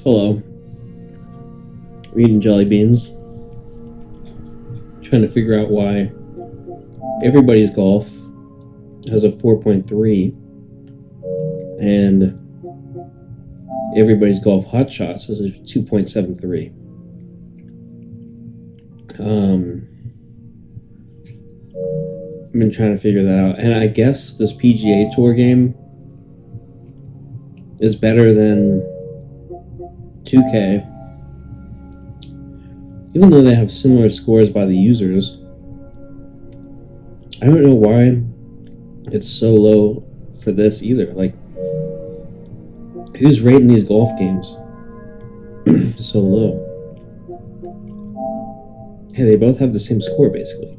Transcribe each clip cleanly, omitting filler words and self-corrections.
Hello. We're eating jelly beans. Trying to figure out why everybody's golf has a 4.3 and everybody's golf hot shots has a 2.73. I've been trying to figure that out, and I guess this PGA Tour game is better than 2K, even though they have similar scores by the users. I don't know why it's so low for this either. Like, who's rating these golf games so low? Hey, they both have the same score basically.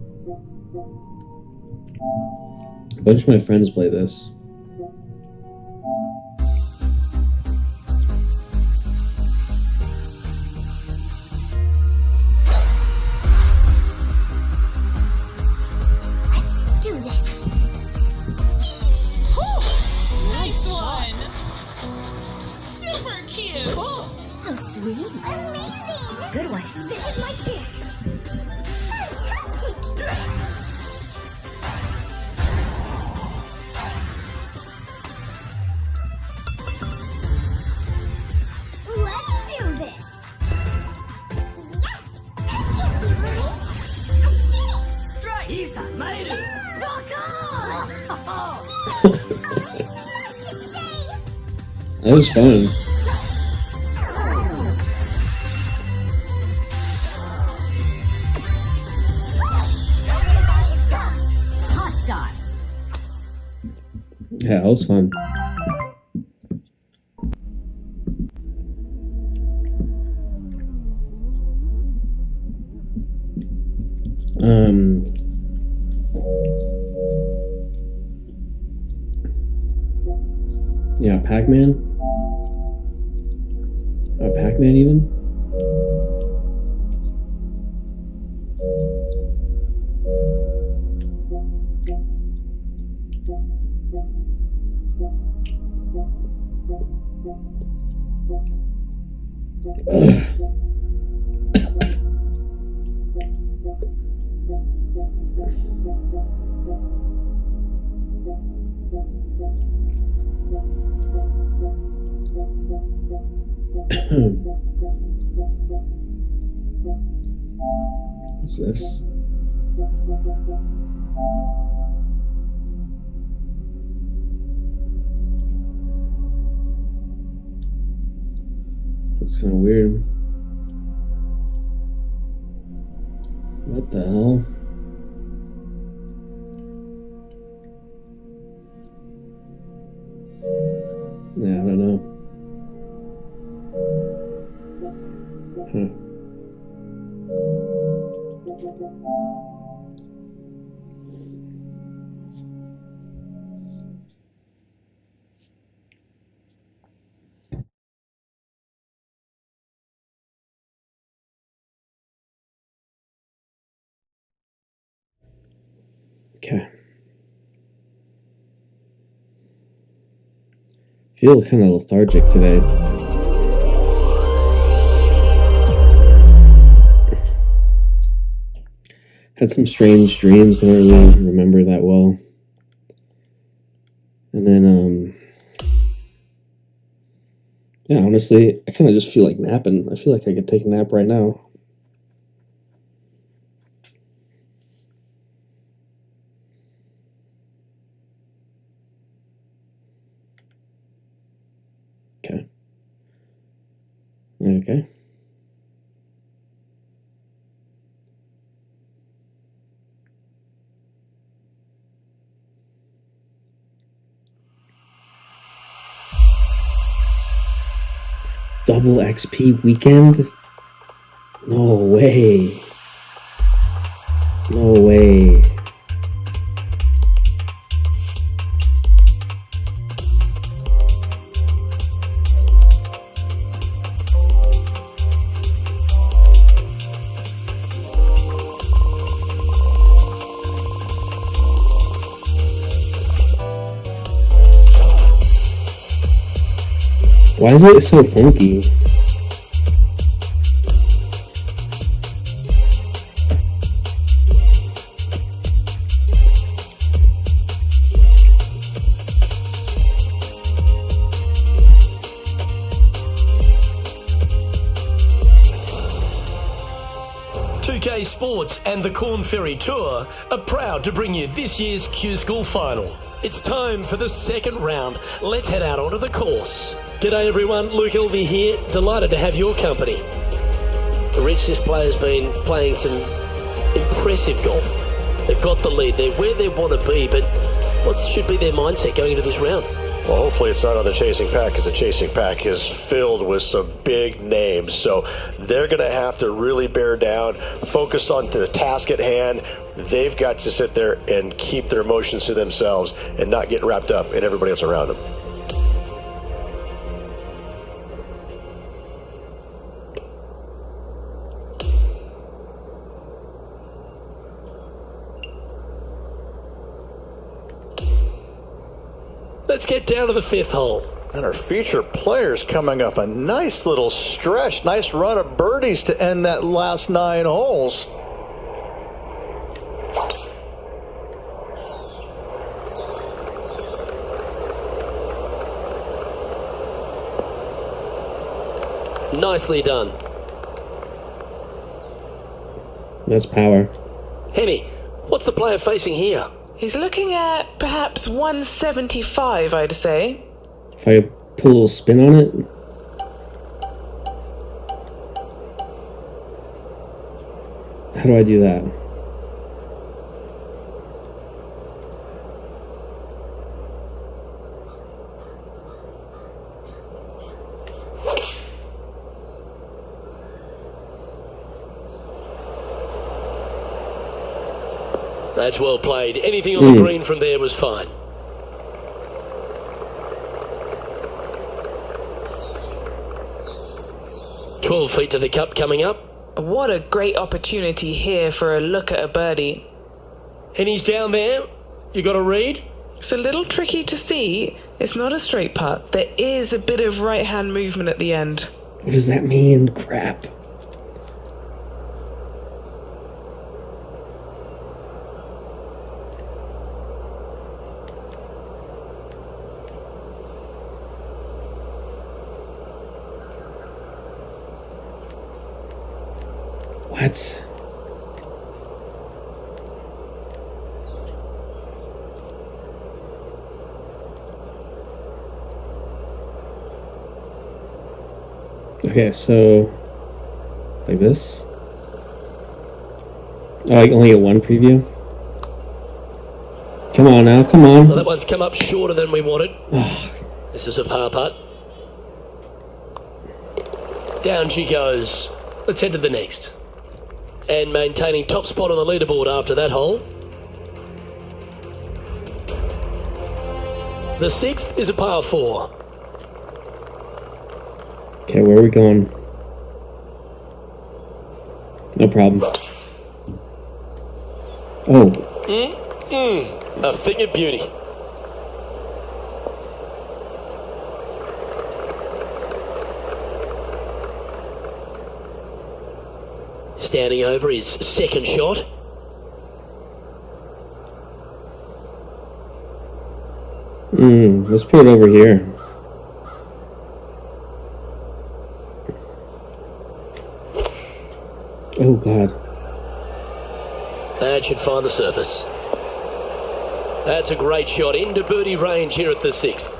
A bunch of my friends play this. That was fun. Hot shots. Yeah, that was fun. Yeah, Pac-Man. Pac-Man even? What's this? Looks kind of weird. What the hell? Yeah, I don't know. Huh. Okay. Feel kind of lethargic today. Had some strange dreams. I don't really remember that well. And then, yeah, honestly, I kind of just feel like napping. I feel like I could take a nap right now. Okay. Okay. Double XP weekend? No way. No way. Why is it so funky? UK Sports and the Corn Ferry Tour are proud to bring you this year's Q-School Final. It's time for the second round. Let's head out onto the course. G'day everyone, Luke Elvey here. Delighted to have your company. The Regis player's been playing some impressive golf. They've got the lead. They're where they want to be, but what should be their mindset going into this round? Well, hopefully it's not on the chasing pack, because the chasing pack is filled with some big names. So they're going to have to really bear down, focus on the task at hand. They've got to sit there and keep their emotions to themselves and not get wrapped up in everybody else around them. Let's get down to the fifth hole. And our featured players coming off a nice little stretch, nice run of birdies to end that last 9 holes. Nicely done. That's power. Henny, what's the player facing here? He's looking at perhaps 175, I'd say. If I put a little spin on it. How do I do that? That's well played. Anything on the green from there was fine. "12 feet to the cup coming up. What a great opportunity here for a look at a birdie. Henny's down there. You got a read? It's a little tricky to see. It's not a straight putt. There is a bit of right-hand movement at the end. What does that mean? Crap. What? Okay, so like this. Oh, I only get one preview. Come on now, come on. Well, that one's come up shorter than we wanted. This is a par putt. Down she goes. Let's head to the next. And maintaining top spot on the leaderboard after that hole. The sixth is a par 4. Okay, where are we going? No problem. Oh. A thing of beauty. Standing over his second shot. Let's put it over here. Oh, God. That should find the surface. That's a great shot into birdie range here at the sixth.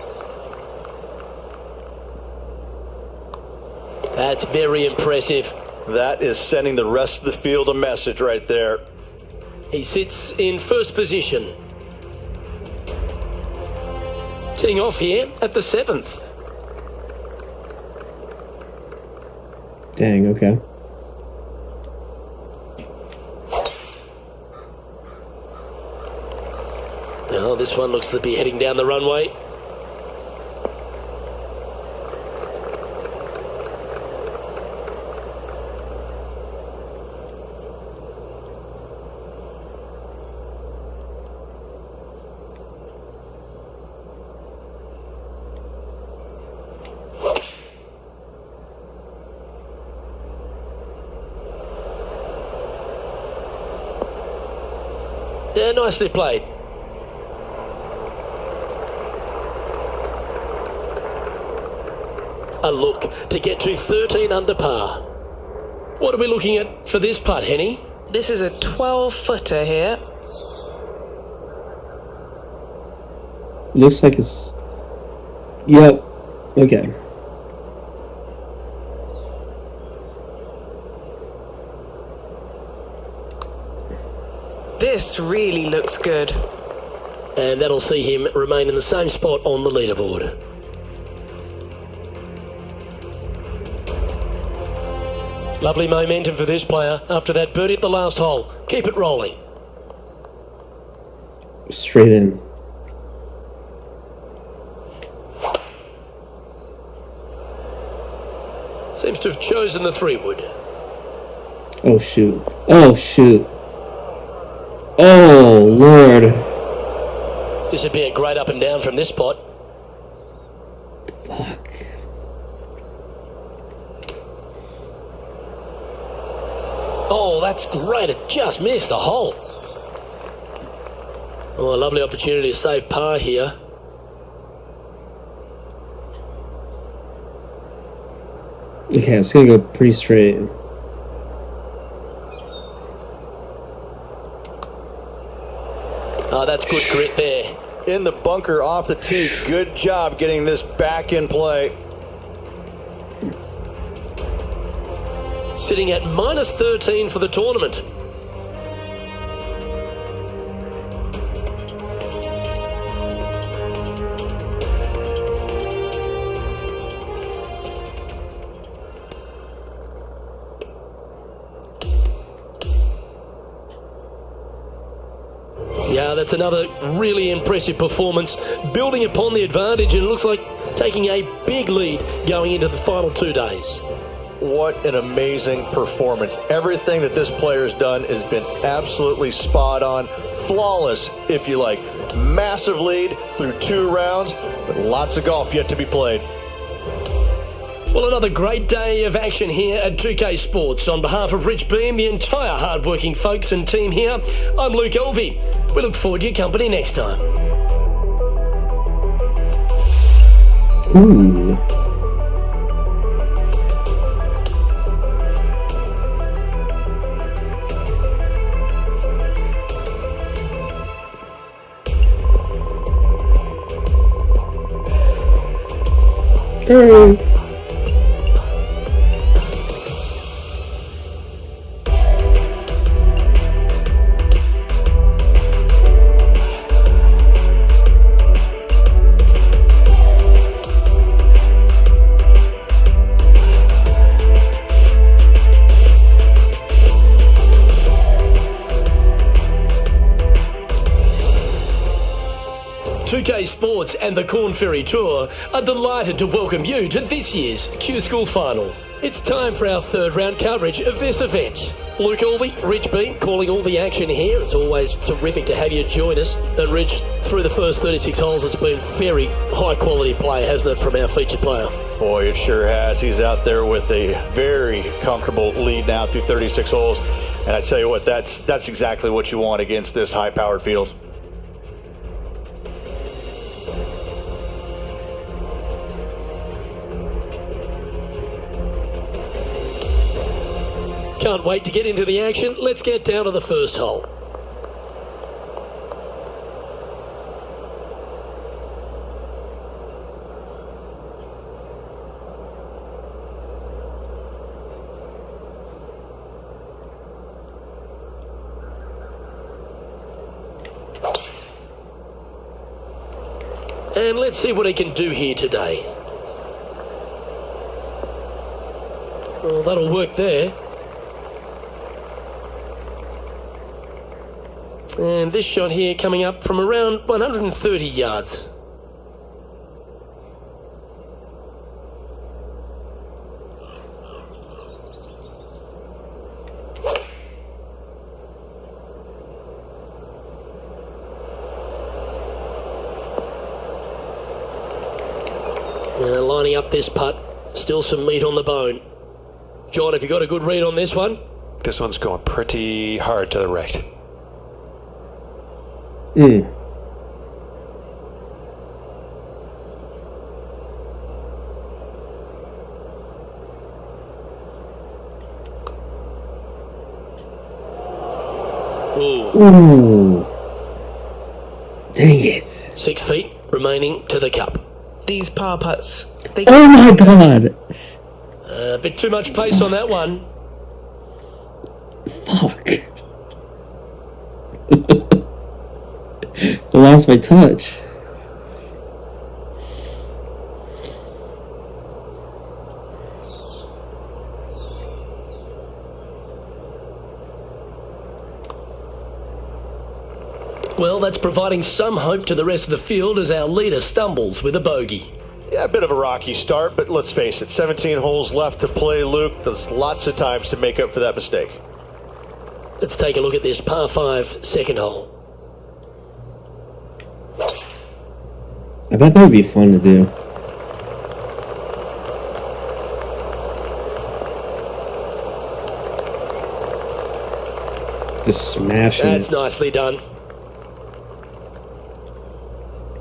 That's very impressive. That is sending the rest of the field a message right there. He sits in first position. Teeing off here at the seventh. Dang, okay. Oh, this one looks to be heading down the runway. Yeah, nicely played. A look to get to 13 under par. What are we looking at for this putt, Henny? This is a 12-footer here. Looks like it's... Yep. Okay. This really looks good. And that'll see him remain in the same spot on the leaderboard. Lovely momentum for this player after that birdie at the last hole. Keep it rolling. Straight in. Seems to have chosen the 3-wood. Oh, shoot. Oh, shoot. Oh, Lord. This would be a great up and down from this spot. Fuck. Oh, that's great. It just missed the hole. Oh, a lovely opportunity to save par here. Okay, it's gonna go pretty straight. Oh, that's good grit there. In the bunker off the tee. Good job getting this back in play. Sitting at minus 13 for the tournament. Yeah, that's another really impressive performance, building upon the advantage, and it looks like taking a big lead going into the final 2 days. What an amazing performance. Everything that this player's done has been absolutely spot on, flawless, if you like. Massive lead through 2 rounds, but lots of golf yet to be played. Well, another great day of action here at 2K Sports. On behalf of Rich Beam, the entire hard-working folks and team here, I'm Luke Elvey. We look forward to your company next time. Ooh. Hey. Sports and the Corn Ferry Tour are delighted to welcome you to this year's Q School Final. It's time for our 3rd round coverage of this event. Luke Elvey, Rich Beam, calling all the action here. It's always terrific to have you join us. And Rich, through the first 36 holes, it's been very high quality play, hasn't it, from our featured player? Boy, it sure has. He's out there with a very comfortable lead now through 36 holes. And I tell you what, that's exactly what you want against this high-powered field. Can't wait to get into the action. Let's get down to the first hole. And let's see what he can do here today. Well, that'll work there. And this shot here coming up from around 130 yards. Now lining up this putt, still some meat on the bone. John, have you got a good read on this one? This one's going pretty hard to the right. Ooh. Ooh. Dang it. 6 feet remaining to the cup. These par putts. They Oh my god. A bit too much pace on that one. Fuck. I lost my touch. Well, that's providing some hope to the rest of the field as our leader stumbles with a bogey. Yeah, a bit of a rocky start, but let's face it, 17 holes left to play, Luke. There's lots of times to make up for that mistake. Let's take a look at this par 5 second hole. I bet that would be fun to do. Just smashing That's it. nicely done.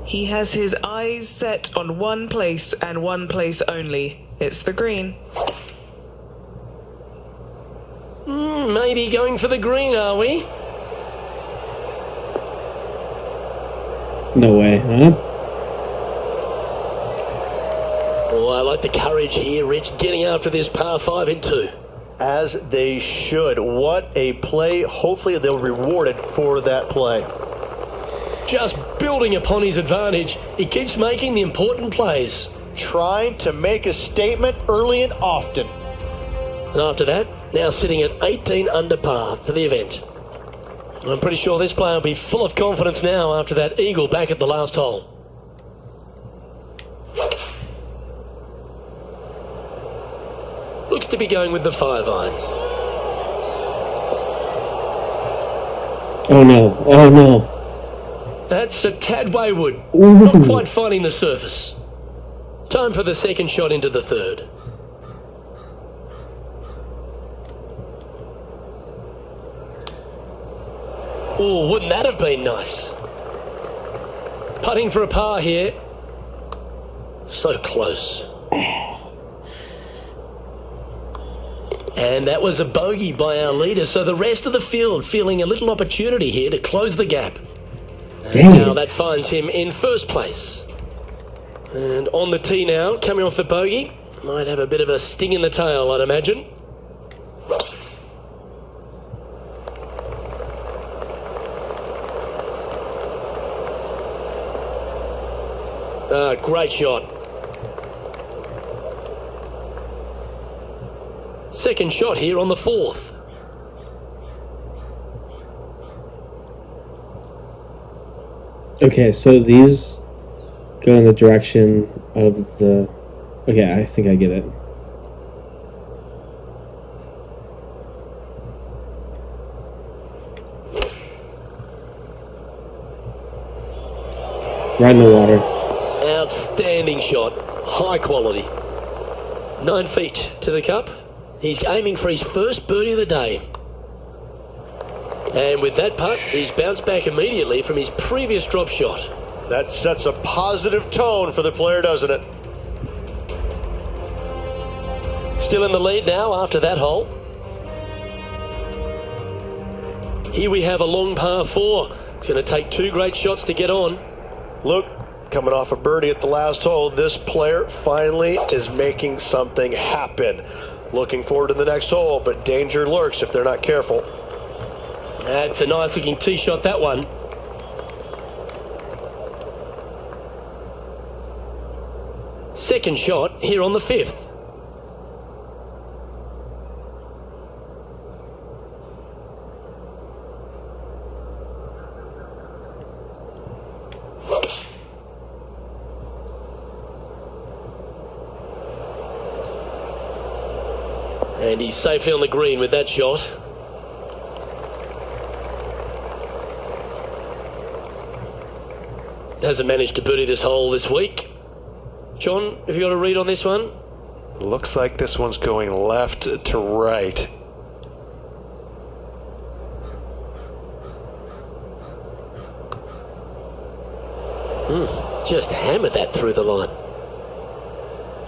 He has his eyes set on one place and one place only. It's the green. Maybe going for the green, are we? No way, huh? Oh, I like the courage here, Rich, getting after this par 5 in 2. As they should. What a play. Hopefully they'll be rewarded for that play. Just building upon his advantage, he keeps making the important plays. Trying to make a statement early and often. And after that, now sitting at 18 under par for the event. I'm pretty sure this player will be full of confidence now after that eagle back at the last hole. Looks to be going with the 5-iron. Oh no, oh no. That's a tad wayward. Ooh. Not quite finding the surface. Time for the second shot into the third. Oh, wouldn't that have been nice? Putting for a par here. So close. And that was a bogey by our leader, so the rest of the field feeling a little opportunity here to close the gap. Dang And now it. that finds him in first place. And on the tee now, coming off the bogey. Might have a bit of a sting in the tail, I'd imagine. Great shot. Second shot here on the 4th. Okay, so these go in the direction of the... Okay, I think I get it. Right in the water. Outstanding shot. High quality. 9 feet to the cup. He's aiming for his first birdie of the day. And with that putt, he's bounced back immediately from his previous drop shot. That sets a positive tone for the player, doesn't it? Still in the lead now after that hole. Here we have a long par 4. It's going to take 2 great shots to get on. Luke, coming off a birdie at the last hole, this player finally is making something happen. Looking forward to the next hole, but danger lurks if they're not careful. That's a nice looking tee shot, that one. Second shot here on the 5th. And he's safely on the green with that shot. Hasn't managed to birdie this hole this week. John, have you got a read on this one? Looks like this one's going left to right. Just hammered that through the line.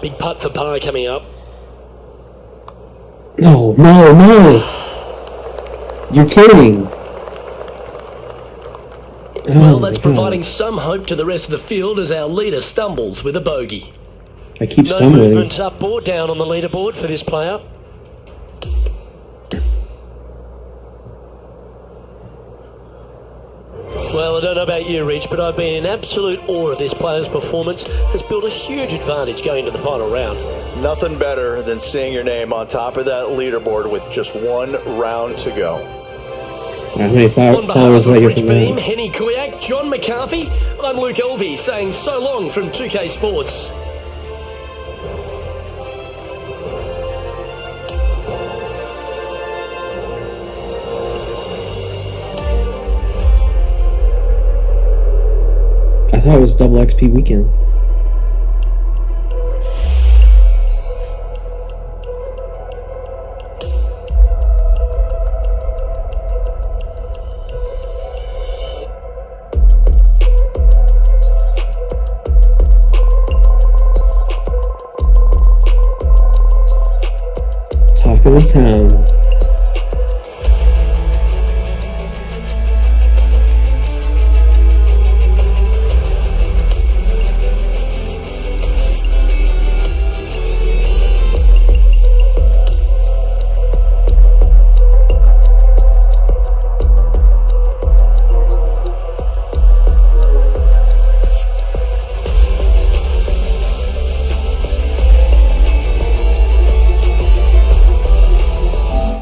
Big putt for par coming up. No, no, no! You're kidding. Well, my that's God. providing some hope to the rest of the field as our leader stumbles with a bogey. I keep No stumbling. movement up or down on the leaderboard for this player. Well, I don't know about you, Rich, but I've been in absolute awe of this player's performance. Has built a huge advantage going to the final round. Nothing better than seeing your name on top of that leaderboard with just one round to go. How many On behalf followers of did I get Rich from Beam, that? Henny Kuyak, John McCarthy, I'm Luke Elvey saying so long from 2K Sports. I thought it was double XP weekend. Talk of the town.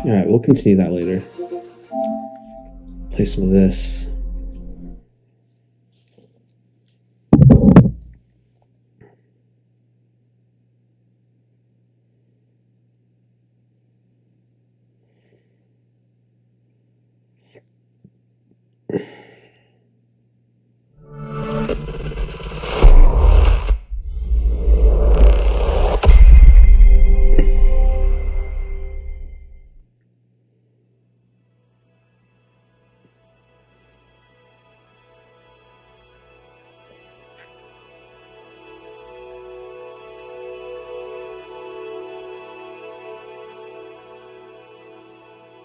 Alright, we'll continue that later. Play some of this.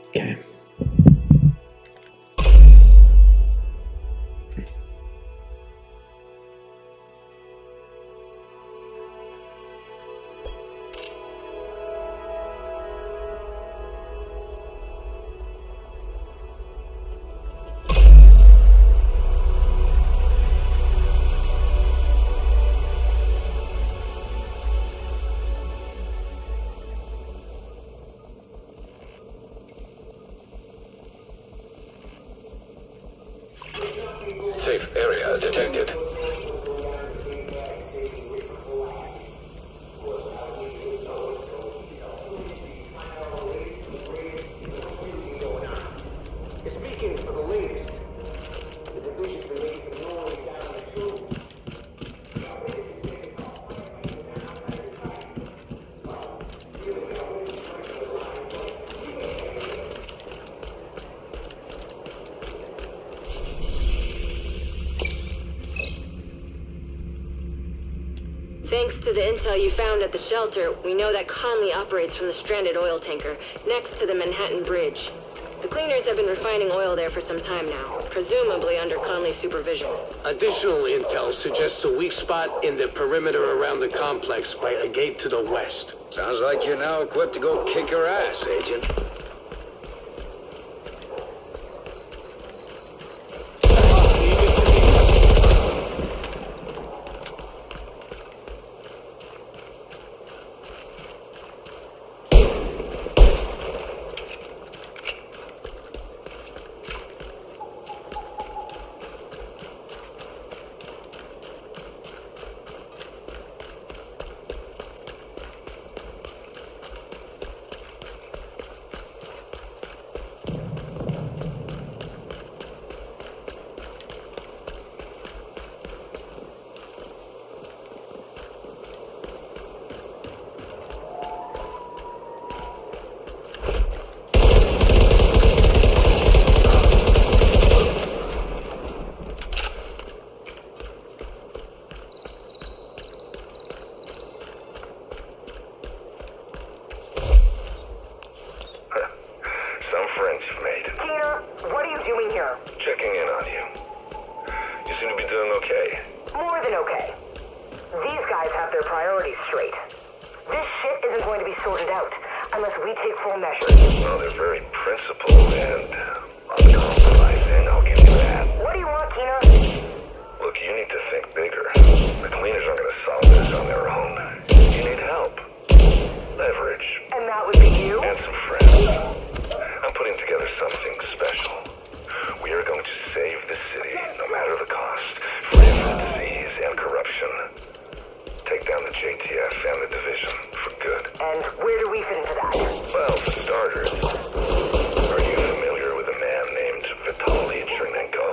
Okay. Safe area detected. Speaking for the latest, the division beneath the noise down the tube. Thanks to the intel you found at the shelter, we know that Conley operates from the stranded oil tanker, next to the Manhattan Bridge. The cleaners have been refining oil there for some time now, presumably under Conley's supervision. Additional intel suggests a weak spot in the perimeter around the complex by a gate to the west. Sounds like you're now equipped to go kick her ass, Agent. out unless we take full measures. Well, they're very principled and uncompromising, I'll give you that. What do you want, Keener? Look, you need to think bigger. The cleaners aren't going to solve this on their own. You need help. Leverage. And that would be you? And some friends. I'm putting together something special. We are going to save the city, no matter the cost, free from disease and corruption. Take down the JTF and the division for good. And where do we fit into that? Well, for starters, are you familiar with a man named Vitaly Chernenko?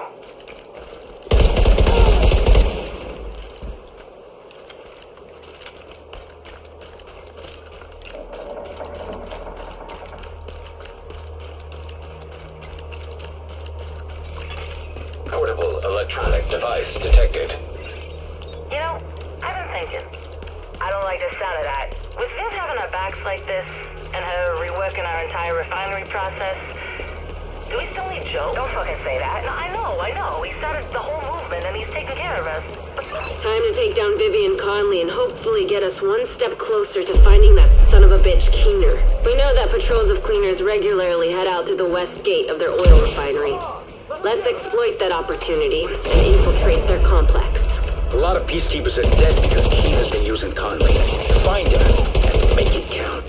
Portable electronic device detected. You know, I've been thinking. I don't like the sound of that. With Vince having our backs like this, and her reworking our entire refinery process, do we still need Joe? Don't fucking say that. No, I know. He started the whole movement, and he's taking care of us. Time to take down Vivian Conley and hopefully get us one step closer to finding that son of a bitch Keener. We know that patrols of cleaners regularly head out to the west gate of their oil refinery. Let's exploit that opportunity and infiltrate their complex. A lot of peacekeepers are dead because Keener's been using Conley. Find him and make it count.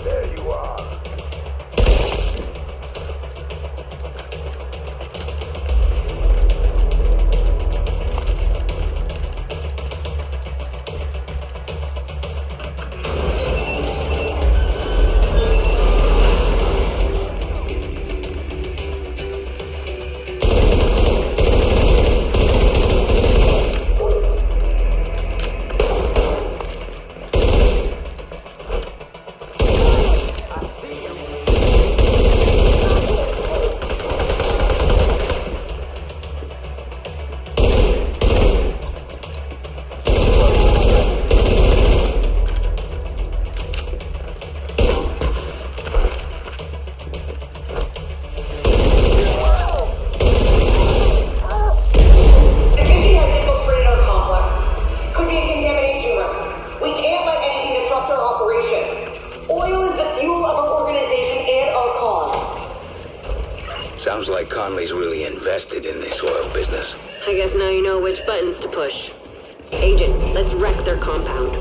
There you are. Sounds like Conley's really invested in this oil business. I guess now you know which buttons to push. Agent, let's wreck their compound.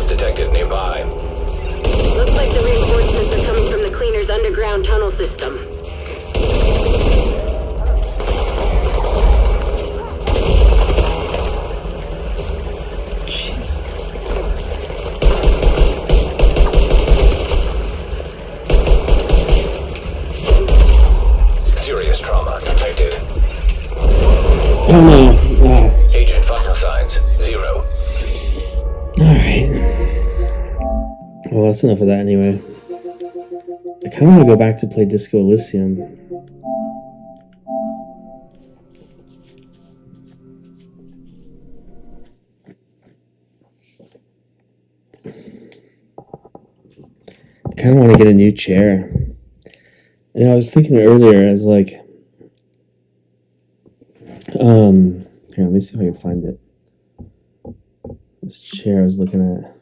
Detected nearby. Looks like the reinforcements are coming from the cleaner's underground tunnel system. Serious trauma detected. Oh no. Agent vital signs 0. Alright. Well, that's enough of that anyway. I kind of want to go back to play Disco Elysium. I kind of want to get a new chair. And I was thinking earlier, I was like, here, let me see if I can find it. This chair I was looking at.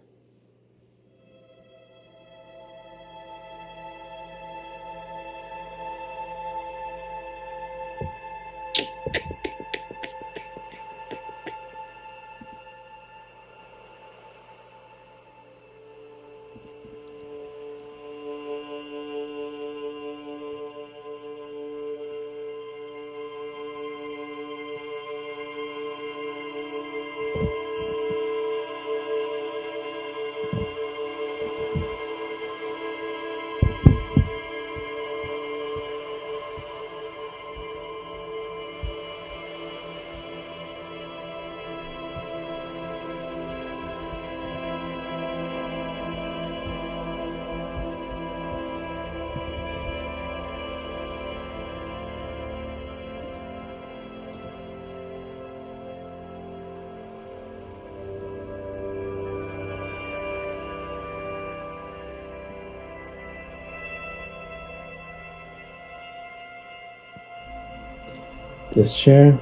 This chair.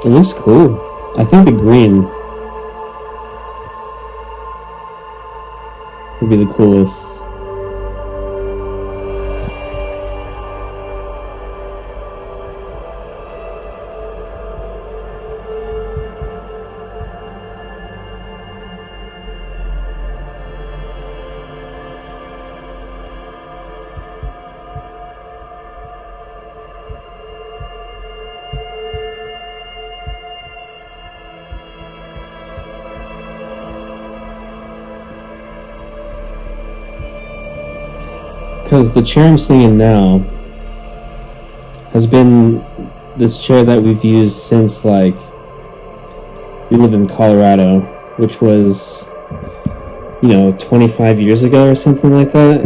It looks cool. I think the green would be the coolest. Because the chair I'm sitting in now has been this chair that we've used since, like, we live in Colorado, which was, 25 years ago or something like that.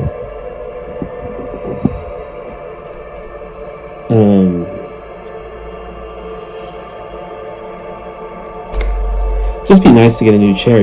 Just be nice to get a new chair,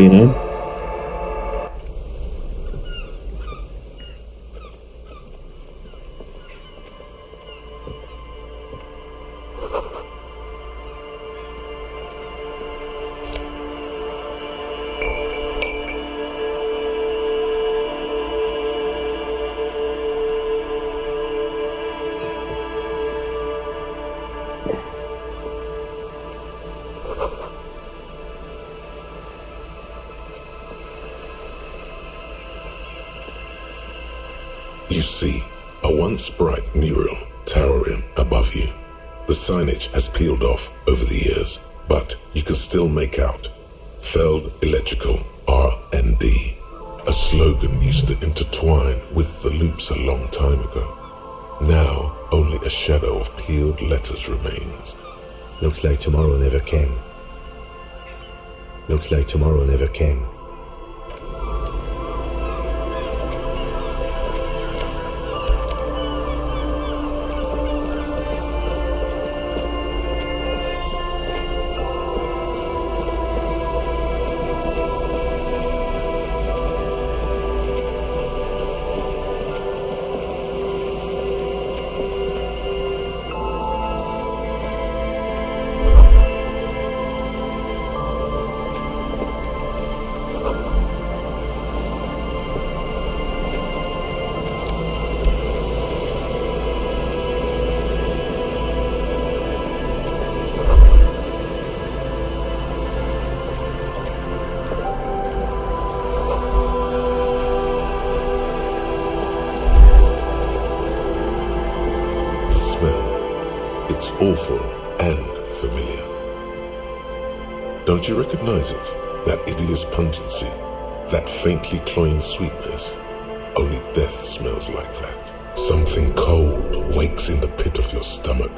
You see a once bright mural towering above you. The signage has peeled off over the years, but you can still make out Feld Electrical R&D. A slogan used to intertwine with the loops a long time ago. Now, only a shadow of peeled letters remains. Looks like tomorrow never came. Looks like tomorrow never came. It's awful and familiar. Don't you recognize it? That hideous pungency, that faintly cloying sweetness. Only death smells like that. Something cold wakes in the pit of your stomach.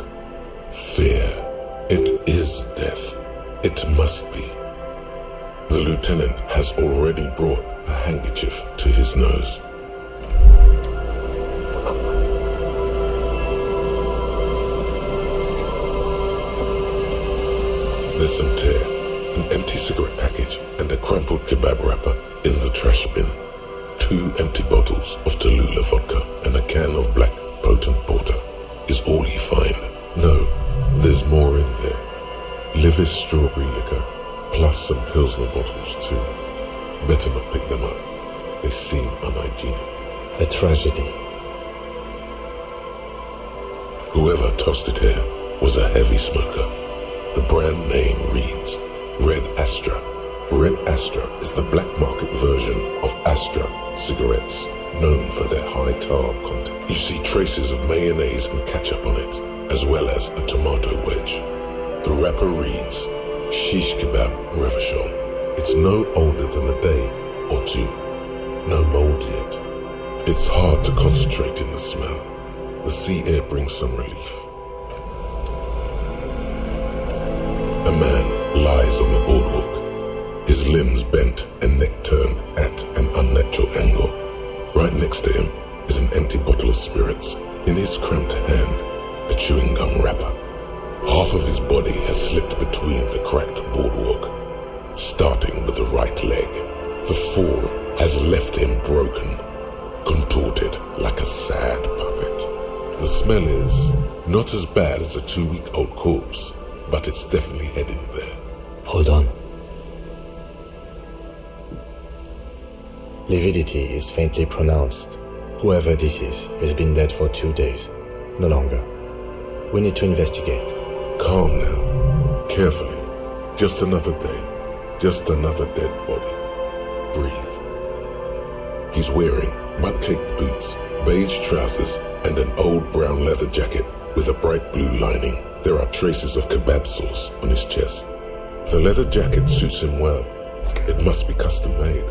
Fear. It is death. It must be. The lieutenant has already brought a handkerchief to his nose. There's some tear, an empty cigarette package, and a crumpled kebab wrapper in the trash bin. 2 empty bottles of Tallulah vodka and a can of black potent porter is all you find. No, there's more in there. Livis strawberry liquor, plus some Pilsner bottles too. Better not pick them up. They seem unhygienic. A tragedy. Whoever tossed it here was a heavy smoker. The brand name reads Red Astra. Red Astra is the black market version of Astra cigarettes, known for their high tar content. You see traces of mayonnaise and ketchup on it, as well as a tomato wedge. The wrapper reads Shish Kebab Revachol. It's no older than a day or two. No mold yet. It's hard to concentrate in the smell. The sea air brings some relief. A man lies on the boardwalk, his limbs bent and neck turned at an unnatural angle. Right next to him is an empty bottle of spirits. In his cramped hand, a chewing gum wrapper. Half of his body has slipped between the cracked boardwalk, starting with the right leg. The fall has left him broken. contorted like a sad puppet. The smell is not as bad as a 2-week-old corpse, but it's definitely heading there. Hold on. Lividity is faintly pronounced. Whoever this is has been dead for 2 days. No longer. We need to investigate. Calm now. Carefully. Just another day. Just another dead body. Breathe. He's wearing mud-caked boots, beige trousers, and an old brown leather jacket with a bright blue lining. There are traces of kebab sauce on his chest. The leather jacket suits him well. It must be custom made.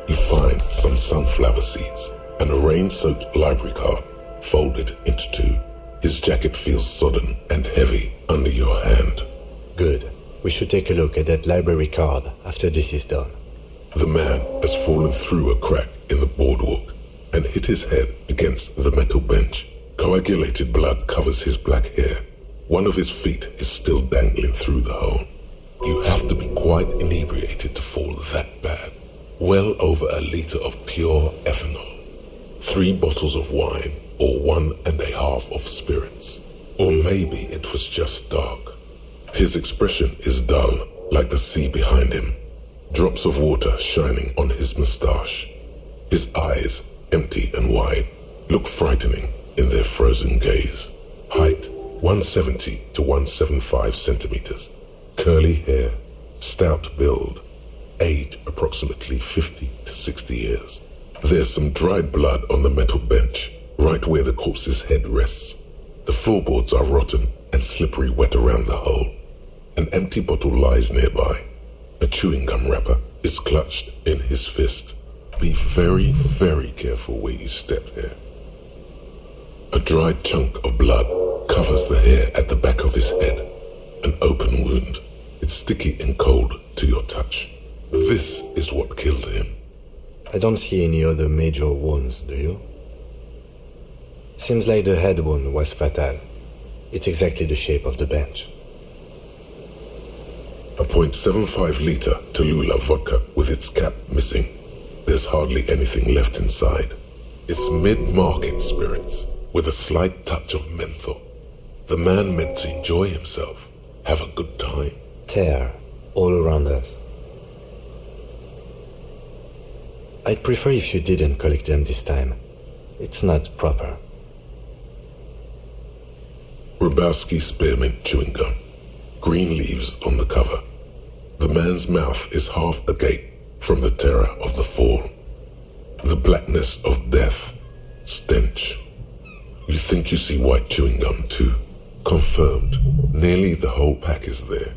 You find some sunflower seeds and a rain-soaked library card folded into 2. His jacket feels sodden and heavy under your hand. Good. We should take a look at that library card after this is done. The man has fallen through a crack in the boardwalk and hit his head against the metal bench. Coagulated blood covers his black hair. One of his feet is still dangling through the hole. You have to be quite inebriated to fall that bad. Well over a liter of pure ethanol. 3 bottles of wine, or 1.5 of spirits. Or maybe it was just dark. His expression is dull, like the sea behind him. Drops of water shining on his mustache. His eyes, empty and wide, look frightening in their frozen gaze. Height, 170 to 175 centimeters. Curly hair, stout build. Age approximately 50 to 60 years. There's some dried blood on the metal bench, right where the corpse's head rests. The floorboards are rotten and slippery wet around the hole. An empty bottle lies nearby. A chewing gum wrapper is clutched in his fist. Be very, very careful where you step here. A dried chunk of blood covers the hair at the back of his head. An open wound. It's sticky and cold to your touch. This is what killed him. I don't see any other major wounds, do you? Seems like the head wound was fatal. It's exactly the shape of the bench. A .75 liter Tallulah vodka with its cap missing. There's hardly anything left inside. It's mid-market spirits with a slight touch of menthol. The man meant to enjoy himself, have a good time. Tear all around us. I'd prefer if you didn't collect them this time. It's not proper. Rubowski spearmint chewing gum. Green leaves on the cover. The man's mouth is half agape from the terror of the fall. The blackness of death. Stench. You think you see white chewing gum too. Confirmed. Nearly the whole pack is there.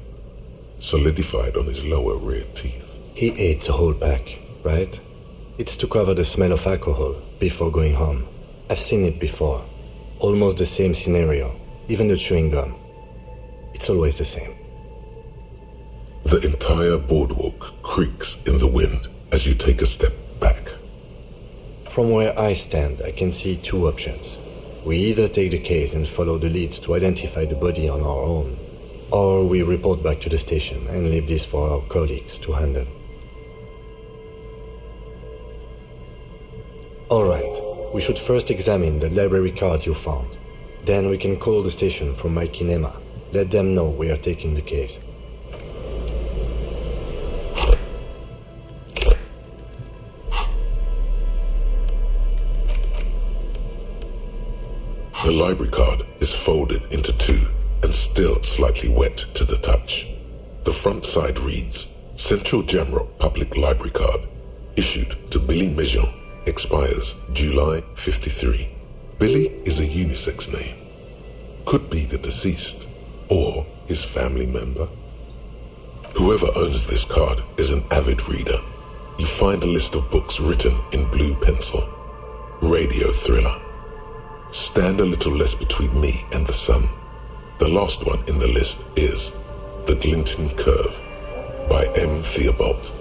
Solidified on his lower rear teeth. He ate the whole pack, right? It's to cover the smell of alcohol before going home. I've seen it before. Almost the same scenario. Even the chewing gum. It's always the same. The entire boardwalk creaks in the wind as you take a step back. From where I stand, I can see 2 options. We either take the case and follow the leads to identify the body on our own, or we report back to the station and leave this for our colleagues to handle. Alright, we should first examine the library card you found. Then we can call the station from my kinema. Let them know we are taking the case. The library card is folded into 2 and still slightly wet to the touch. The front side reads, Central Jamrock Public Library Card, issued to Billy Mejean, expires July 53. Billy is a unisex name. Could be the deceased, or his family member. Whoever owns this card is an avid reader. You find a list of books written in blue pencil. Radio thriller. Stand a little less between me and the sun. The last one in the list is The Glinting Curve by M. Theobald.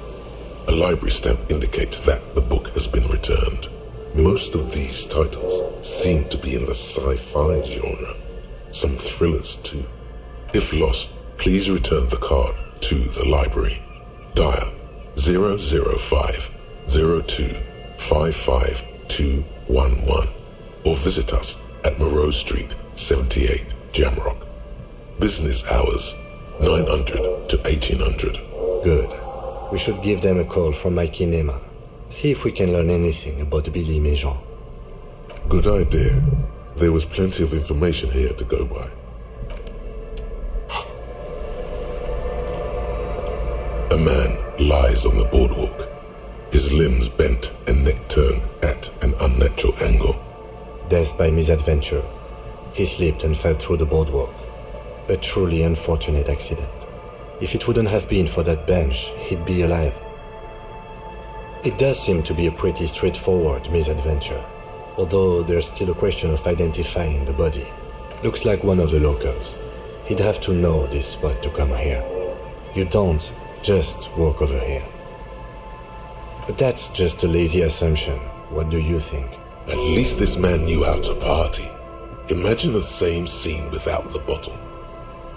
A library stamp indicates that the book has been returned. Most of these titles seem to be in the sci-fi genre. Some thrillers too. If lost, please return the card to the library. Dial 005 02 55 211 or visit us at Moreau Street, 78, Jamrock. Business hours, 900 to 1800. Good. We should give them a call from my kinema. See if we can learn anything about Billy Méjean. Good idea. There was plenty of information here to go by. A man lies on the boardwalk, his limbs bent and neck turned at an unnatural angle. Death by misadventure. He slipped and fell through the boardwalk. A truly unfortunate accident. If it wouldn't have been for that bench, he'd be alive. It does seem to be a pretty straightforward misadventure, although there's still a question of identifying the body. Looks like one of the locals. He'd have to know this spot to come here. You don't just walk over here. But that's just a lazy assumption. What do you think? At least this man knew how to party. Imagine the same scene without the bottle.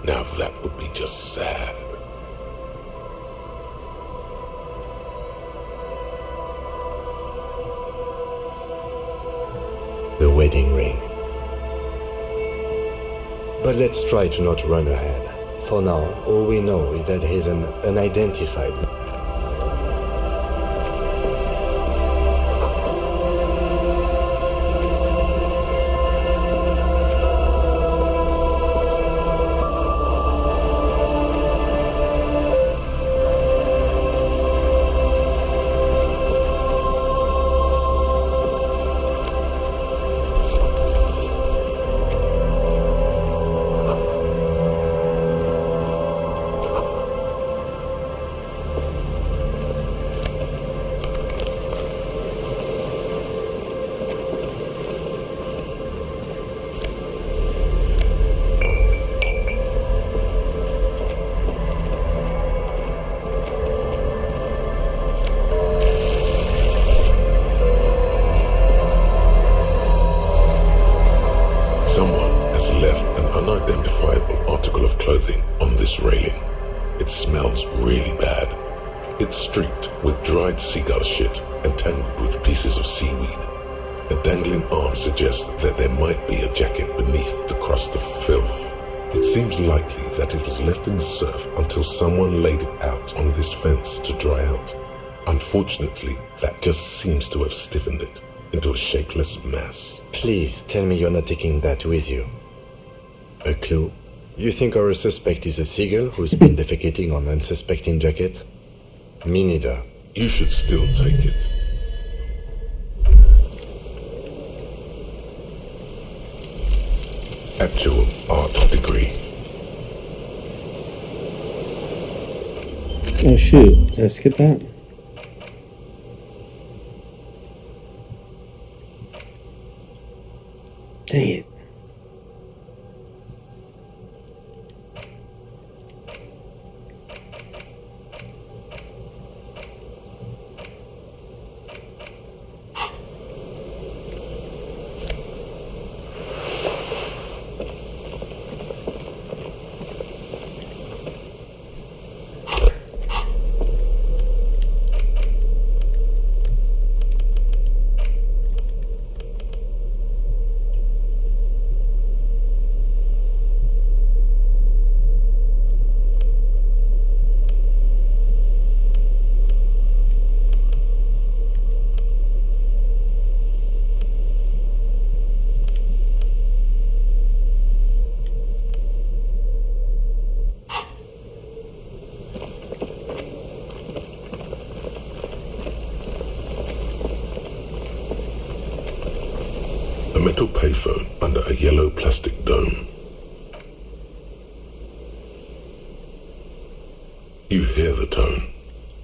Now that would be just sad. The wedding ring. But let's try to not run ahead. For now, all we know is that he's an unidentified. unidentifiable article of clothing on this railing. It smells really bad. It's streaked with dried seagull shit and tangled with pieces of seaweed. A dangling arm suggests that there might be a jacket beneath the crust of filth. It seems likely that it was left in the surf until someone laid it out on this fence to dry out. Unfortunately, that just seems to have stiffened it into a shapeless mass. Please tell me you're not taking that with you. A clue? You think our suspect is a seagull who's been defecating on unsuspecting jacket? Me neither. You should still take it. Actual art degree. Oh shoot, did I skip that? Dang it. A metal payphone under a yellow plastic dome. You hear the tone.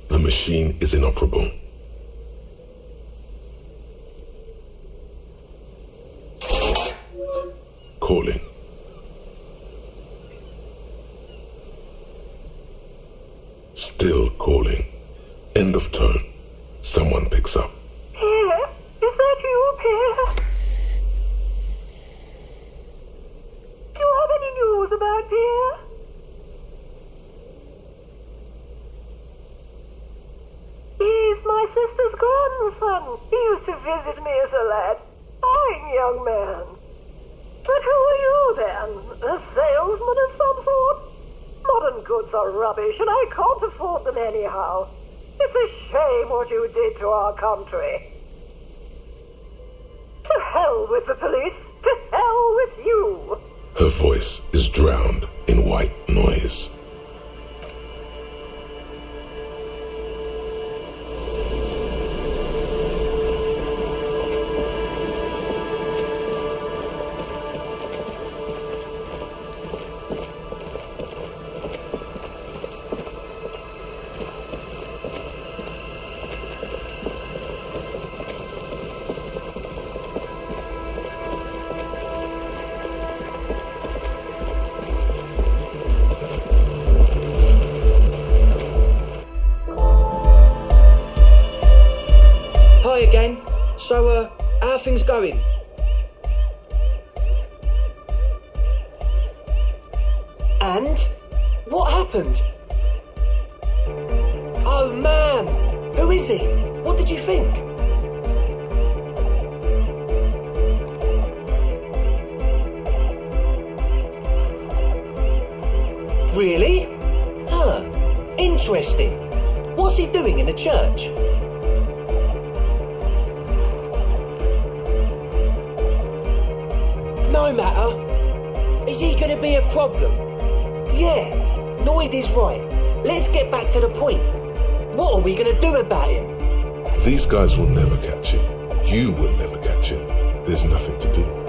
The machine is inoperable. Calling. Still calling. End of tone. Someone picks up. Pierre? Is that you, Pierre? Do you have any news about Pierre? He's my sister's grandson. He used to visit me as a lad. Fine young man. But who are you then? A salesman of some sort? Modern goods are rubbish, and I can't afford them anyhow. It's a shame what you did to our country. To hell with the police. To hell with you. Her voice is drowned in white noise. Again. So, how are things going? And? What happened? Oh man! Who is he? What did you think? Really? Huh. Interesting. What's he doing in the church? No matter. Is he gonna be a problem? Yeah, Noid is right. Let's get back to the point. What are we gonna do about him? These guys will never catch him. You will never catch him. There's nothing to do.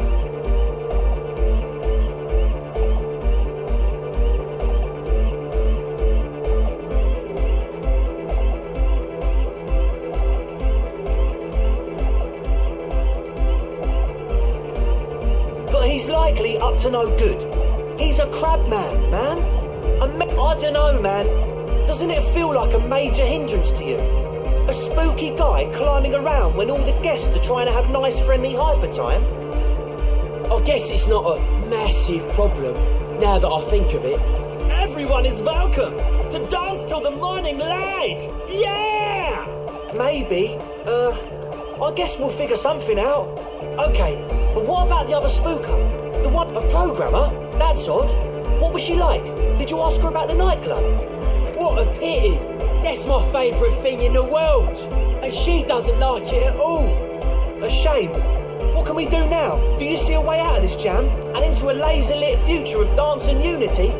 Likely up to no good. He's a crab man. I don't know, man. Doesn't it feel like a major hindrance to you? A spooky guy climbing around when all the guests are trying to have nice, friendly hyper time? I guess it's not a massive problem, now that I think of it. Everyone is welcome to dance till the morning light! Yeah! Maybe. I guess we'll figure something out. Okay, but what about the other spooker? The one, a programmer? That's odd. What was she like? Did you ask her about the nightclub? What a pity. That's my favourite thing in the world. And she doesn't like it at all. A shame. What can we do now? Do you see a way out of this jam? And into a laser-lit future of dance and unity?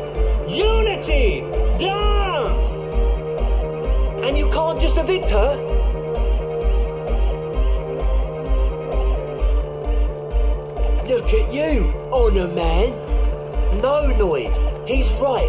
Unity! Dance! And you can't just evict her? Look at you, Honour Man. No, Noid. He's right.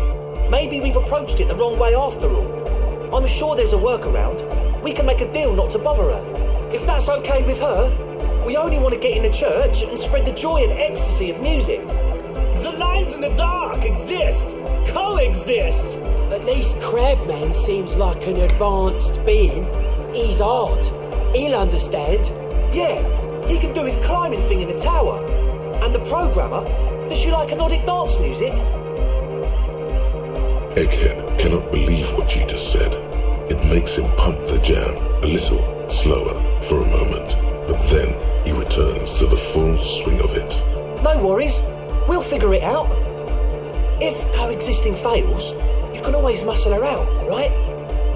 Maybe we've approached it the wrong way after all. I'm sure there's a workaround. We can make a deal not to bother her. If that's okay with her, we only want to get in the church and spread the joy and ecstasy of music. The lines in the dark exist. Coexist. At least Crabman seems like an advanced being. He's hard. He'll understand. Yeah, he can do his climbing thing in the tower. And the programmer, does she like Nordic dance music? Egghead cannot believe what you just said. It makes him pump the jam a little slower for a moment, but then he returns to the full swing of it. No worries, we'll figure it out. If coexisting fails, you can always muscle her out, right?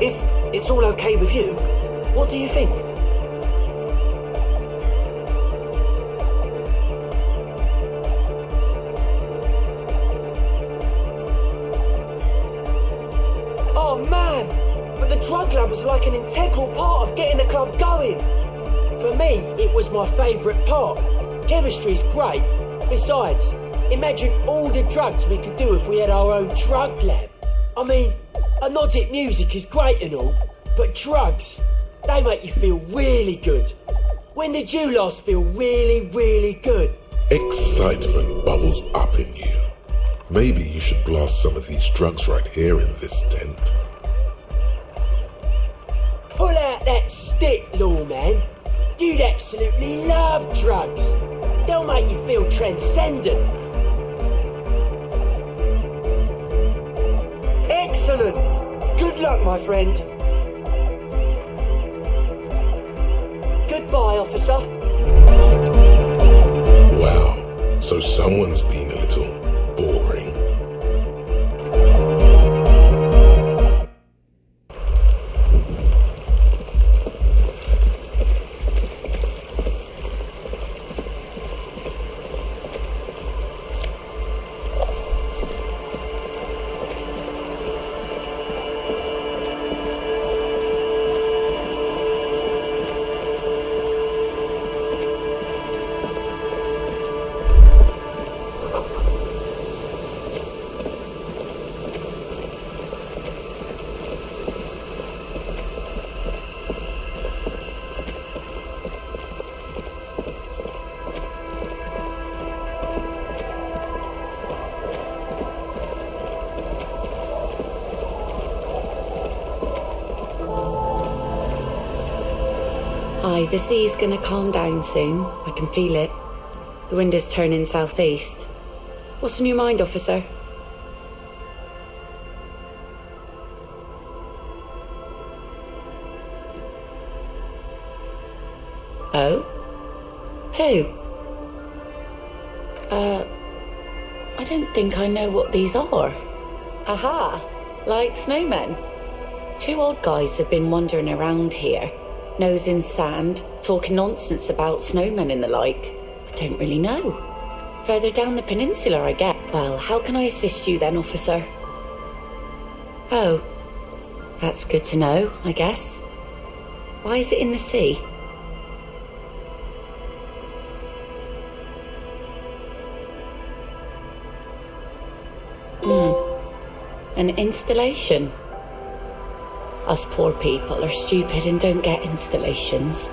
If it's all okay with you, what do you think? Oh man, but the drug lab was like an integral part of getting the club going. For me, it was my favourite part. Chemistry's great. Besides, imagine all the drugs we could do if we had our own drug lab. I mean, Nordic music is great and all, but drugs, they make you feel really good. When did you last feel really, really good? Excitement bubbles up in you. Maybe you should blast some of these drugs right here in this tent. Pull out that stick, lawman. You'd absolutely love drugs. They'll make you feel transcendent. Excellent. Good luck, my friend. Good Goodbye, officer. Wow, so someone's been a little boring. Aye, the sea's gonna calm down soon. I can feel it. The wind is turning southeast. What's on your mind, officer? Oh? Who? I don't think I know what these are. Aha! Like snowmen. Two old guys have been wandering around here, nose in sand, talking nonsense about snowmen and the like. I don't really know. Further down the peninsula, I guess. Well, how can I assist you then, officer? Oh, that's good to know, I guess. Why is it in the sea? An installation. Us poor people are stupid and don't get installations.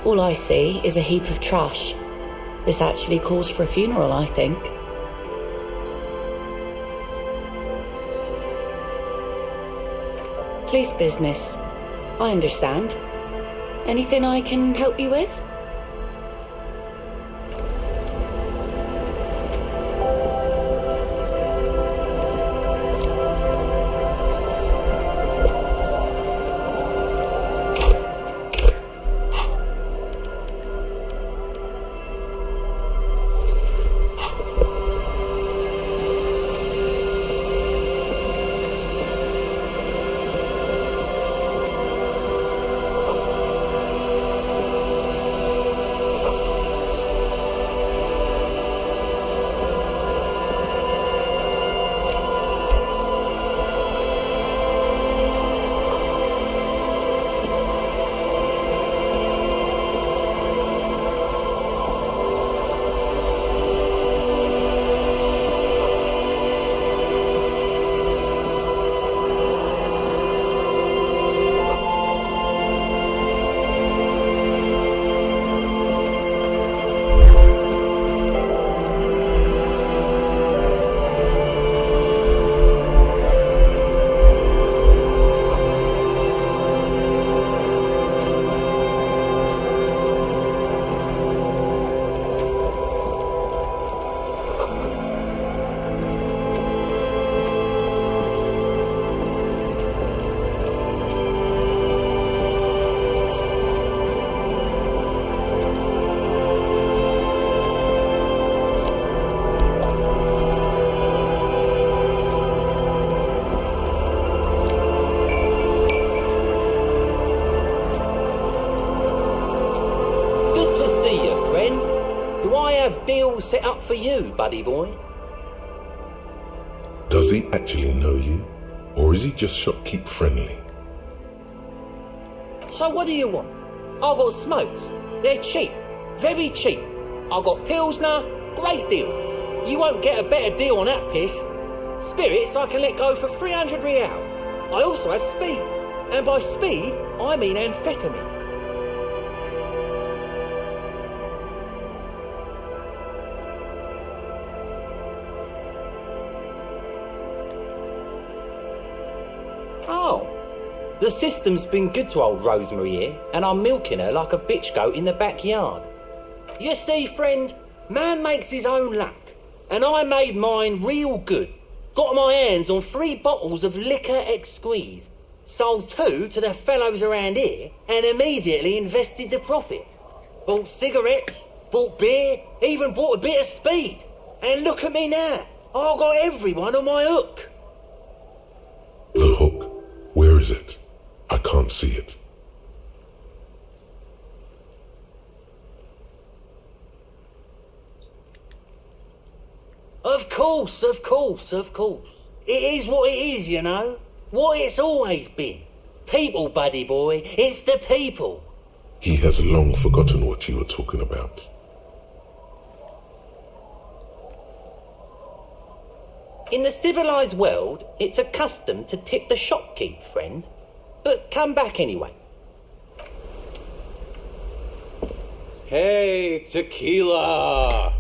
All I see is a heap of trash. This actually calls for a funeral, I think. Police business. I understand. Anything I can help you with? Set up for you, buddy boy. Does he actually know you? Or is he just shopkeep friendly? So what do you want? I got smokes. They're cheap. Very cheap. I got Pilsner. Great deal. You won't get a better deal on that piss. Spirits I can let go for 300 real. I also have speed. And by speed, I mean amphetamine. The system's been good to old Rosemary here, and I'm milking her like a bitch goat in the backyard. You see, friend, man makes his own luck, and I made mine real good. Got my hands on 3 bottles of liquor exquise, sold 2 to the fellows around here, and immediately invested the profit. bought cigarettes, bought beer, even bought a bit of speed. And look at me now. I got everyone on my hook. The hook? Where is it? I can't see it. Of course. It is what it is, you know. What it's always been. People, buddy boy. It's the people. He has long forgotten what you were talking about. In the civilized world, it's a custom to tip the shopkeep, friend. But come back anyway. Hey, tequila!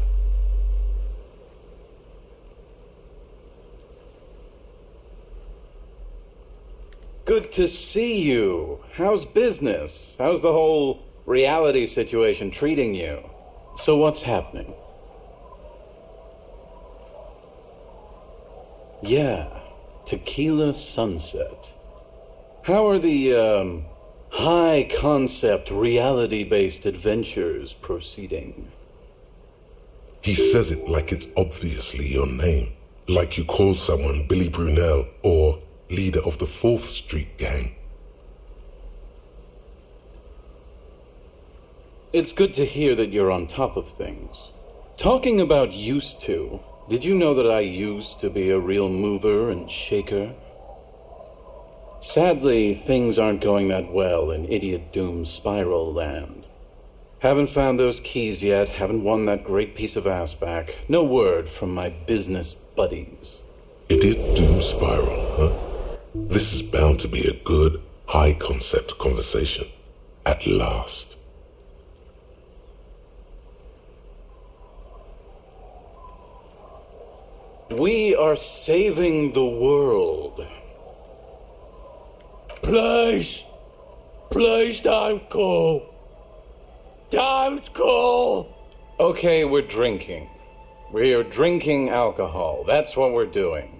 Good to see you. How's business? How's the whole reality situation treating you? So what's happening? Yeah, Tequila Sunset. How are the, high-concept, reality-based adventures proceeding? He says it like it's obviously your name. Like you call someone Billy Brunel or leader of the 4th Street Gang. It's good to hear that you're on top of things. Talking about used to, did you know that I used to be a real mover and shaker? Sadly, things aren't going that well in Idiot Doom Spiral Land. Haven't found those keys yet, haven't won that great piece of ass back. No word from my business buddies. Idiot Doom Spiral, huh? This is bound to be a good, high-concept conversation. At last. We are saving the world. Please don't go. Don't go. Okay, we're drinking. We're drinking alcohol. That's what we're doing.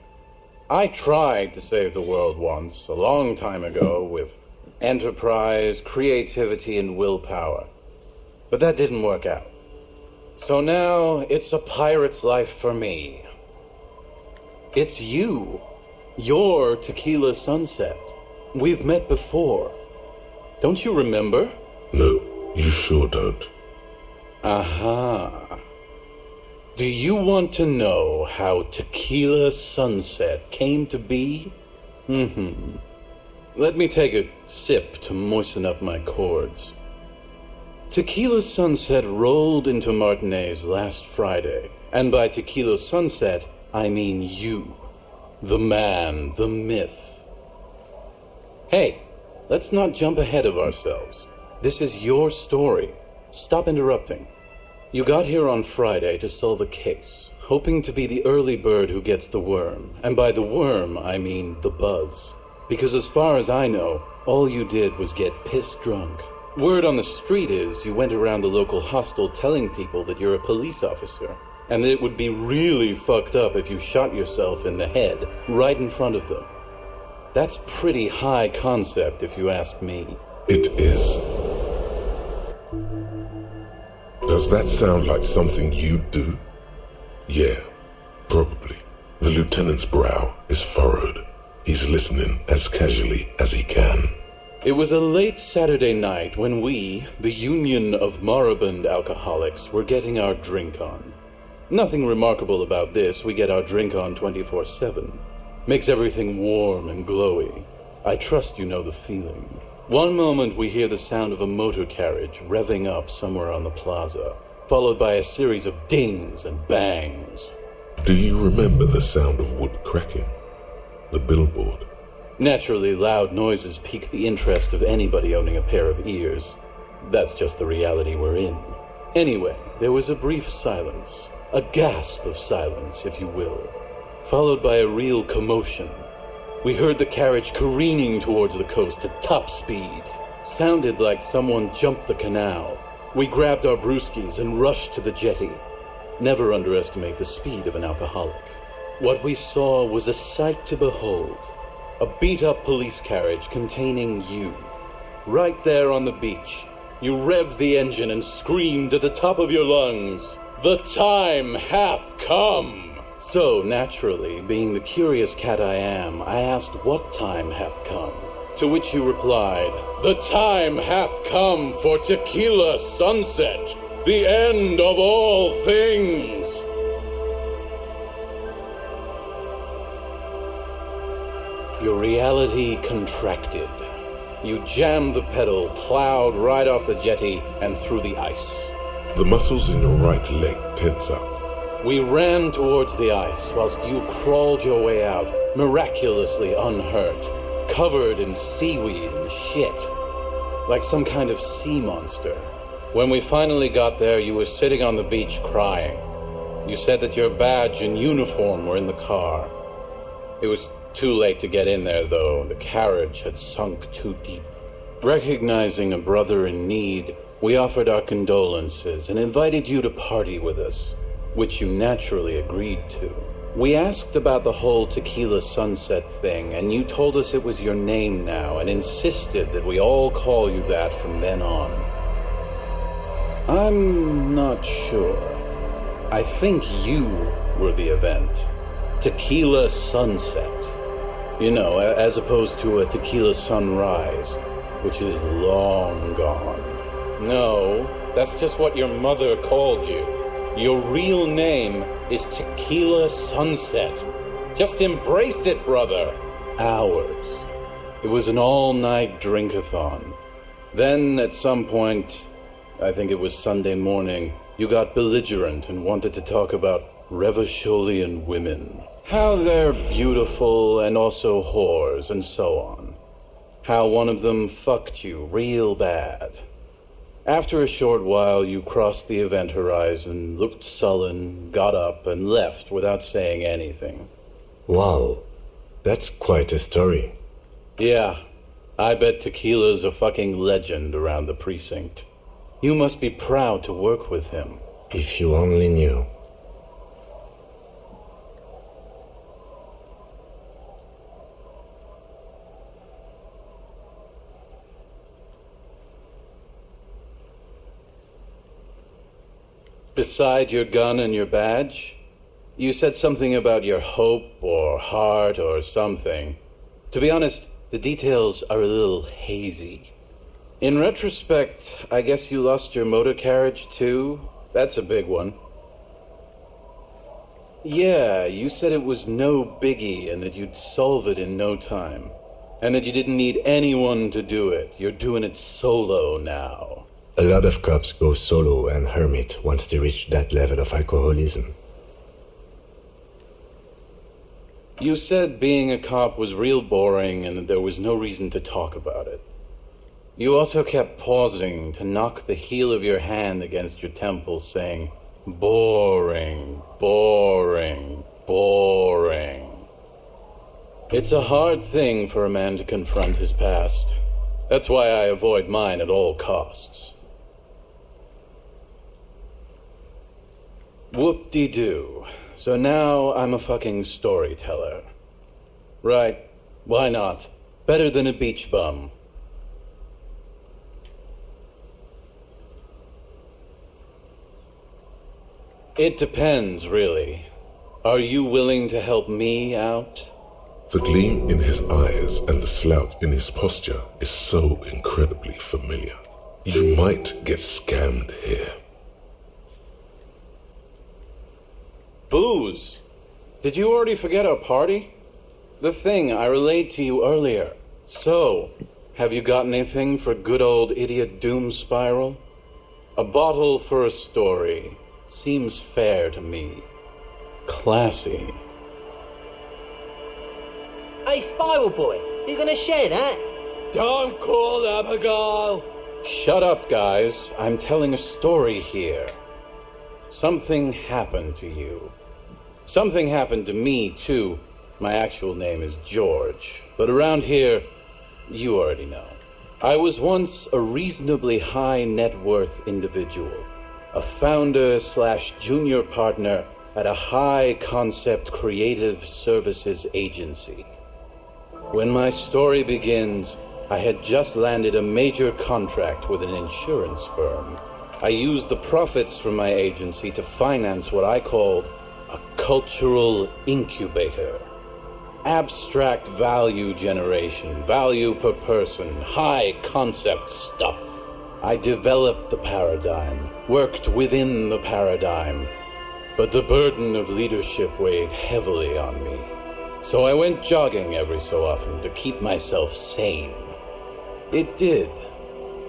I tried to save the world once, a long time ago, with enterprise, creativity, and willpower. But that didn't work out. So now, it's a pirate's life for me. It's you. You're Tequila Sunset. We've met before. Don't you remember? No, you sure don't. Aha. Do you want to know how Tequila Sunset came to be? Let me take a sip to moisten up my cords. Tequila Sunset rolled into Martinez last Friday, and by Tequila Sunset, I mean you. The man, the myth. Hey, let's not jump ahead of ourselves. This is your story. Stop interrupting. You got here on Friday to solve a case, hoping to be the early bird who gets the worm. And by the worm, I mean the buzz. Because as far as I know, all you did was get piss drunk. Word on the street is you went around the local hostel telling people that you're a police officer, and that it would be really fucked up if you shot yourself in the head right in front of them. That's pretty high concept, if you ask me. It is. Does that sound like something you'd do? Yeah, probably. The lieutenant's brow is furrowed. He's listening as casually as he can. It was a late Saturday night when we, the Union of Moribund Alcoholics, were getting our drink on. Nothing remarkable about this. We get our drink on 24/7. Makes everything warm and glowy. I trust you know the feeling. One moment we hear the sound of a motor carriage revving up somewhere on the plaza, followed by a series of dings and bangs. Do you remember the sound of wood cracking? The billboard? Naturally, loud noises pique the interest of anybody owning a pair of ears. That's just the reality we're in. Anyway, there was a brief silence. A gasp of silence, if you will, followed by a real commotion. We heard the carriage careening towards the coast at top speed. Sounded like someone jumped the canal. We grabbed our brewskis and rushed to the jetty. Never underestimate the speed of an alcoholic. What we saw was a sight to behold. A beat-up police carriage containing you. Right there on the beach. You revved the engine and screamed at the top of your lungs, "The time hath come!" So, naturally, being the curious cat I am, I asked what time hath come. To which you replied, "The time hath come for Tequila Sunset, the end of all things." Your reality contracted. You jammed the pedal, plowed right off the jetty, and through the ice. The muscles in your right leg tense up. We ran towards the ice whilst you crawled your way out, miraculously unhurt, covered in seaweed and shit, like some kind of sea monster. When we finally got there, you were sitting on the beach crying. You said that your badge and uniform were in the car. It was too late to get in there, though. The carriage had sunk too deep. Recognizing a brother in need, we offered our condolences and invited you to party with us, which you naturally agreed to. We asked about the whole Tequila Sunset thing, and you told us it was your name now and insisted that we all call you that from then on. I'm not sure. I think you were the event. Tequila Sunset. You know, as opposed to a tequila sunrise, which is long gone. No, that's just what your mother called you. Your real name is Tequila Sunset. Just embrace it, brother. Ours. It was an all-night drink-a-thon. Then, at some point, I think it was Sunday morning, you got belligerent and wanted to talk about Revacholian women. How they're beautiful and also whores and so on. How one of them fucked you real bad. After a short while, you crossed the event horizon, looked sullen, got up, and left without saying anything. Wow, that's quite a story. Yeah, I bet Tequila's a fucking legend around the precinct. You must be proud to work with him. If you only knew. Beside your gun and your badge, you said something about your hope or heart or something. To be honest, the details are a little hazy. In retrospect, I guess you lost your motor carriage too? That's a big one. Yeah, you said it was no biggie and that you'd solve it in no time. And that you didn't need anyone to do it. You're doing it solo now. A lot of cops go solo and hermit once they reach that level of alcoholism. You said being a cop was real boring and that there was no reason to talk about it. You also kept pausing to knock the heel of your hand against your temple, saying, "Boring, boring, boring." It's a hard thing for a man to confront his past. That's why I avoid mine at all costs. Whoop-de-doo. So now I'm a fucking storyteller. Right, why not? Better than a beach bum. It depends, really. Are you willing to help me out? The gleam in his eyes and the slouch in his posture is so incredibly familiar. You might get scammed here. Booze! Did you already forget our party? The thing I relayed to you earlier. So, have you got anything for good old idiot Doom Spiral? A bottle for a story. Seems fair to me. Classy. Hey, Spiral Boy, you gonna share that? Don't call Abigail! Shut up, guys. I'm telling a story here. Something happened to you. Something happened to me, too. My actual name is George. But around here, you already know. I was once a reasonably high net worth individual. A founder/junior partner at a high concept creative services agency. When my story begins, I had just landed a major contract with an insurance firm. I used the profits from my agency to finance what I called a cultural incubator. Abstract value generation, value per person, high concept stuff. I developed the paradigm, worked within the paradigm, but the burden of leadership weighed heavily on me. So I went jogging every so often to keep myself sane. It did.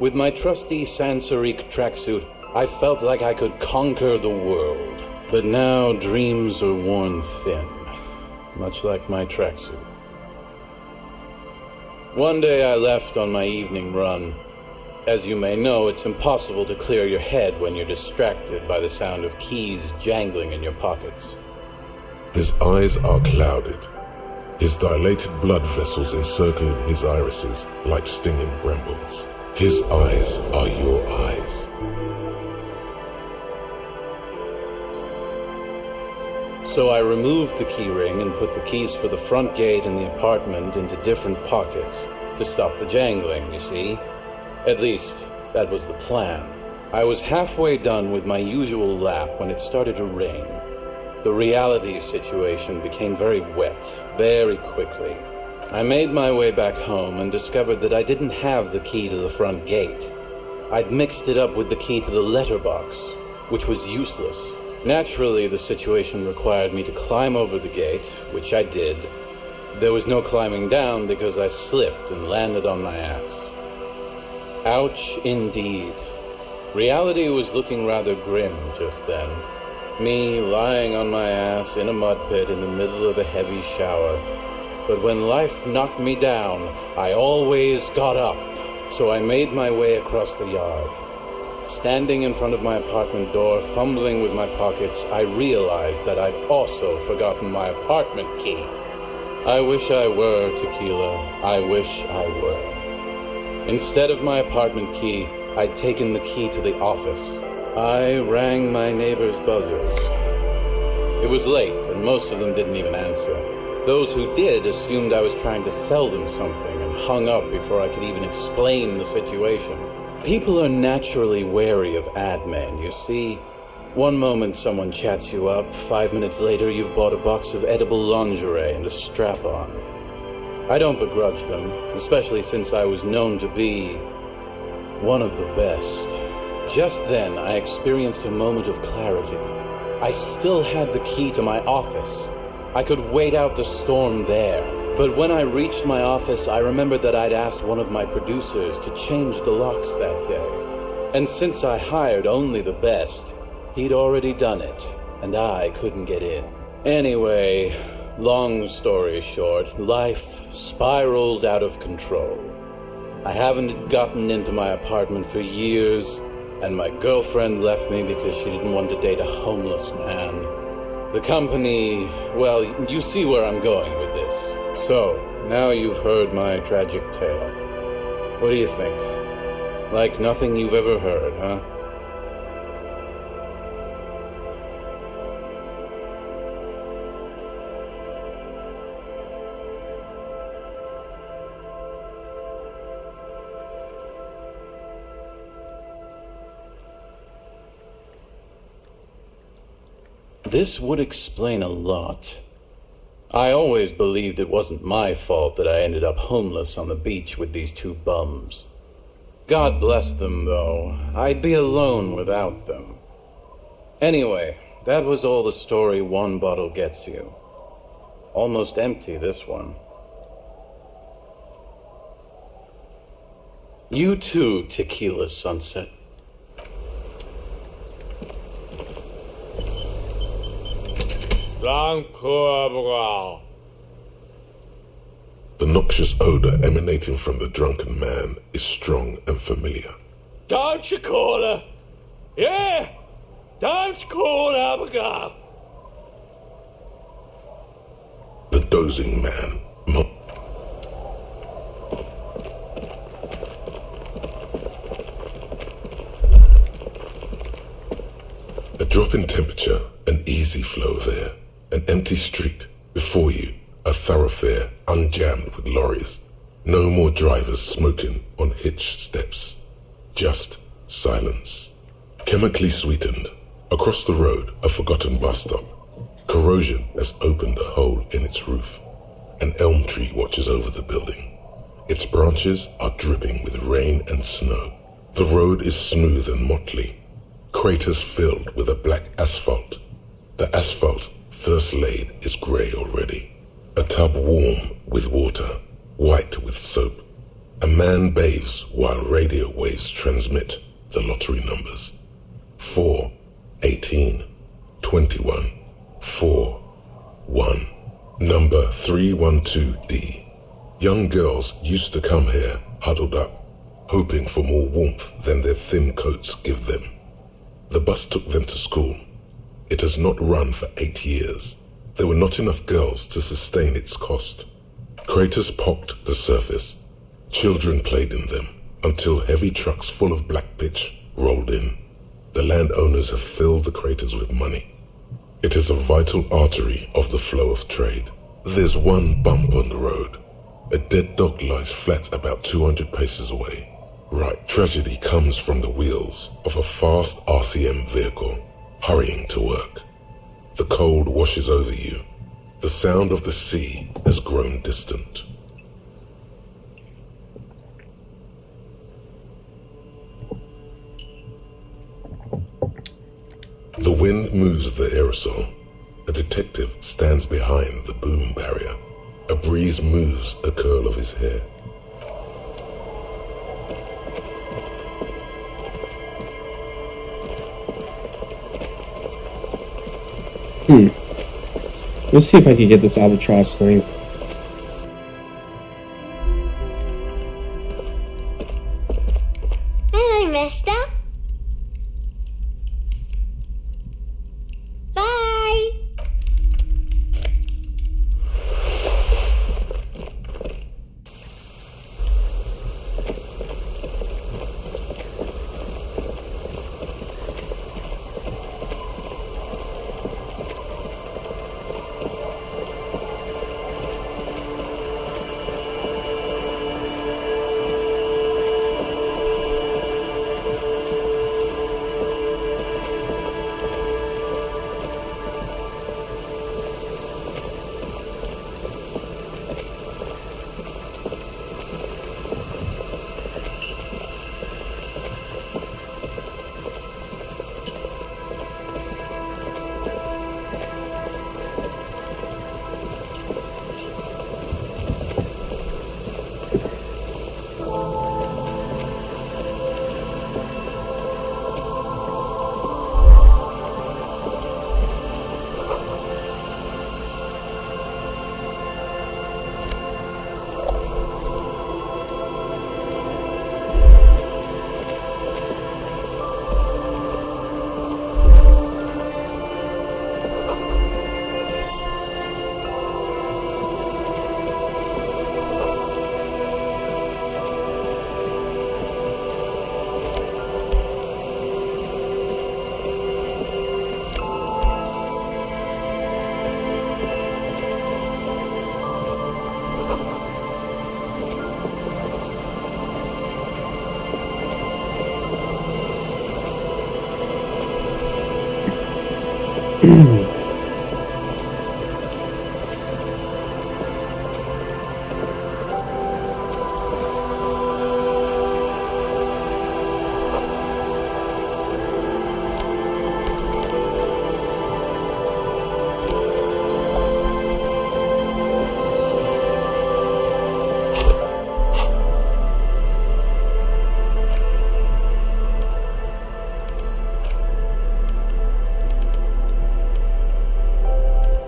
With my trusty Sansarique tracksuit, I felt like I could conquer the world. But now dreams are worn thin, much like my tracksuit. One day I left on my evening run. As you may know, it's impossible to clear your head when you're distracted by the sound of keys jangling in your pockets. His eyes are clouded. His dilated blood vessels encircling his irises like stinging brambles. His eyes are your eyes. So I removed the key ring and put the keys for the front gate and the apartment into different pockets to stop the jangling, you see? At least, that was the plan. I was halfway done with my usual lap when it started to rain. The reality situation became very wet, very quickly. I made my way back home and discovered that I didn't have the key to the front gate. I'd mixed it up with the key to the letterbox, which was useless. Naturally, the situation required me to climb over the gate, which I did. There was no climbing down because I slipped and landed on my ass. Ouch, indeed. Reality was looking rather grim just then. Me lying on my ass in a mud pit in the middle of a heavy shower. But when life knocked me down, I always got up. So I made my way across the yard. Standing in front of my apartment door, fumbling with my pockets, I realized that I'd also forgotten my apartment key. I wish I were, Tequila. I wish I were. Instead of my apartment key, I'd taken the key to the office. I rang my neighbors' buzzers. It was late, and most of them didn't even answer. Those who did assumed I was trying to sell them something and hung up before I could even explain the situation. People are naturally wary of ad men, you see. One moment someone chats you up, 5 minutes later you've bought a box of edible lingerie and a strap-on. I don't begrudge them, especially since I was known to be one of the best. Just then, I experienced a moment of clarity. I still had the key to my office. I could wait out the storm there. But when I reached my office, I remembered that I'd asked one of my producers to change the locks that day. And since I hired only the best, he'd already done it, and I couldn't get in. Anyway, long story short, life spiraled out of control. I haven't gotten into my apartment for years, and my girlfriend left me because she didn't want to date a homeless man. The company, well, you see where I'm going with this. So, now you've heard my tragic tale. What do you think? Like nothing you've ever heard, huh? This would explain a lot. I always believed it wasn't my fault that I ended up homeless on the beach with these two bums. God bless them, though. I'd be alone without them. Anyway, that was all the story one bottle gets you. Almost empty, this one. You too, Tequila Sunset. The noxious odor emanating from the drunken man is strong and familiar. Don't you call her? Yeah! Don't call Abigail! The dozing man. A drop in temperature, an easy flow of air, an empty street. Before you, a thoroughfare unjammed with lorries. No more drivers smoking on hitch steps. Just silence. Chemically sweetened. Across the road, a forgotten bus stop. Corrosion has opened a hole in its roof. An elm tree watches over the building. Its branches are dripping with rain and snow. The road is smooth and motley. Craters filled with a black asphalt. The asphalt, first laid, is grey already. A tub warm with water, white with soap. A man bathes while radio waves transmit the lottery numbers. 4, 18, 21, 4, 1. Number 312D. Young girls used to come here, huddled up, hoping for more warmth than their thin coats give them. The bus took them to school. It has not run for 8 years. There were not enough girls to sustain its cost. Craters pocked the surface. Children played in them until heavy trucks full of black pitch rolled in. The landowners have filled the craters with money. It is a vital artery of the flow of trade. There's one bump on the road. A dead dog lies flat about 200 paces away. Right, tragedy comes from the wheels of a fast RCM vehicle, hurrying to work. The cold washes over you. The sound of the sea has grown distant. The wind moves the aerosol. A detective stands behind the boom barrier. A breeze moves a curl of his hair. Let's see if I can get this albatross thing. Hello, mister. Bye.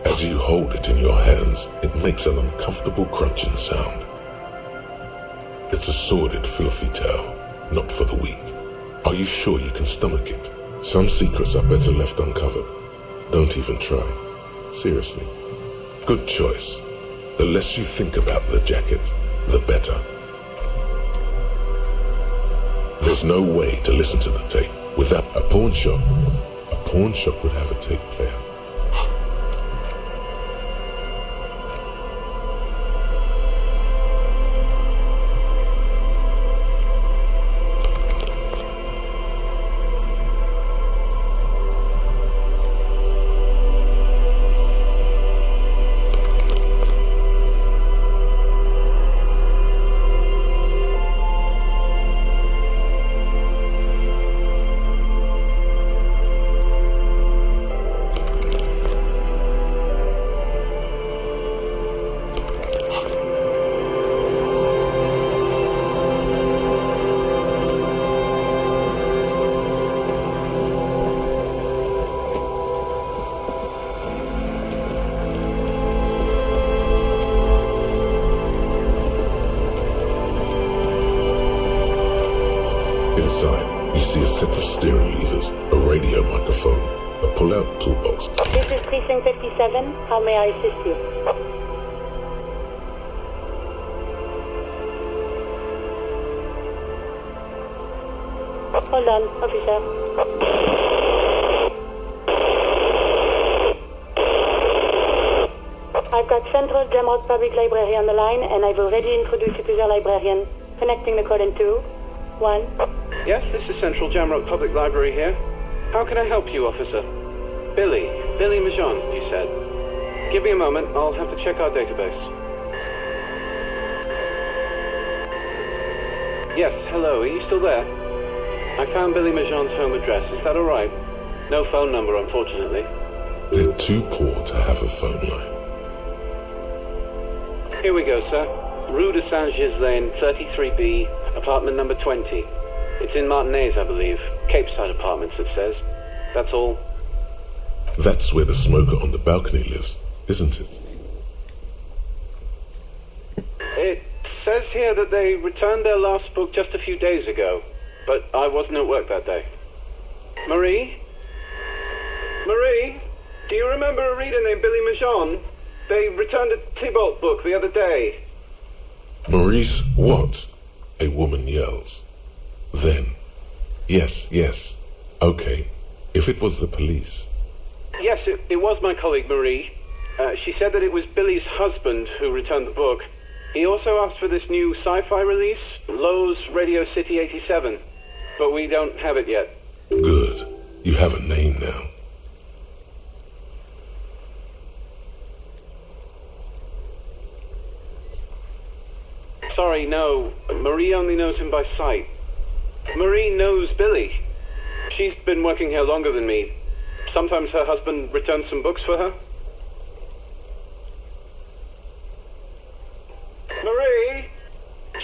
As you hold it in your hands, it makes an uncomfortable crunching sound. It's a sordid, filthy tale, not for the weak. Are you sure you can stomach it? Some secrets are better left uncovered. Don't even try. Seriously. Good choice. The less you think about the jacket, the better. There's no way to listen to the tape without a pawn shop. A pawn shop would have a tape player. Inside, you see a set of steering levers, a radio microphone, a pull-out toolbox. This is Precinct 57. How may I assist you? Hold on, officer. I've got Central Jamrock Public Library on the line, and I've already introduced you to their librarian. Connecting the call in 2, 1. Yes, this is Central Jamrock Public Library here. How can I help you, officer? Billy Majon, you said. Give me a moment, I'll have to check our database. Yes, hello, are you still there? I found Billy Majon's home address, is that alright? No phone number, unfortunately. They're too poor to have a phone line. Here we go, sir. Rue de Saint-Ghislain, 33B, apartment number 20. It's in Martinez, I believe. Capeside Apartments, it says. That's all. That's where the smoker on the balcony lives, isn't it? It says here that they returned their last book just a few days ago, but I wasn't at work that day. Marie? Marie? Do you remember a reader named Billy Majon? They returned a Tybalt book the other day. Maurice, what? A woman yells. Then, yes. Okay, if it was the police. Yes, it was my colleague Marie. She said that it was Billy's husband who returned the book. He also asked for this new sci-fi release, Lowe's Radio City 87, but we don't have it yet. Good. You have a name now. Sorry, no. Marie only knows him by sight. Marie knows Billy. She's been working here longer than me. Sometimes her husband returns some books for her. Marie!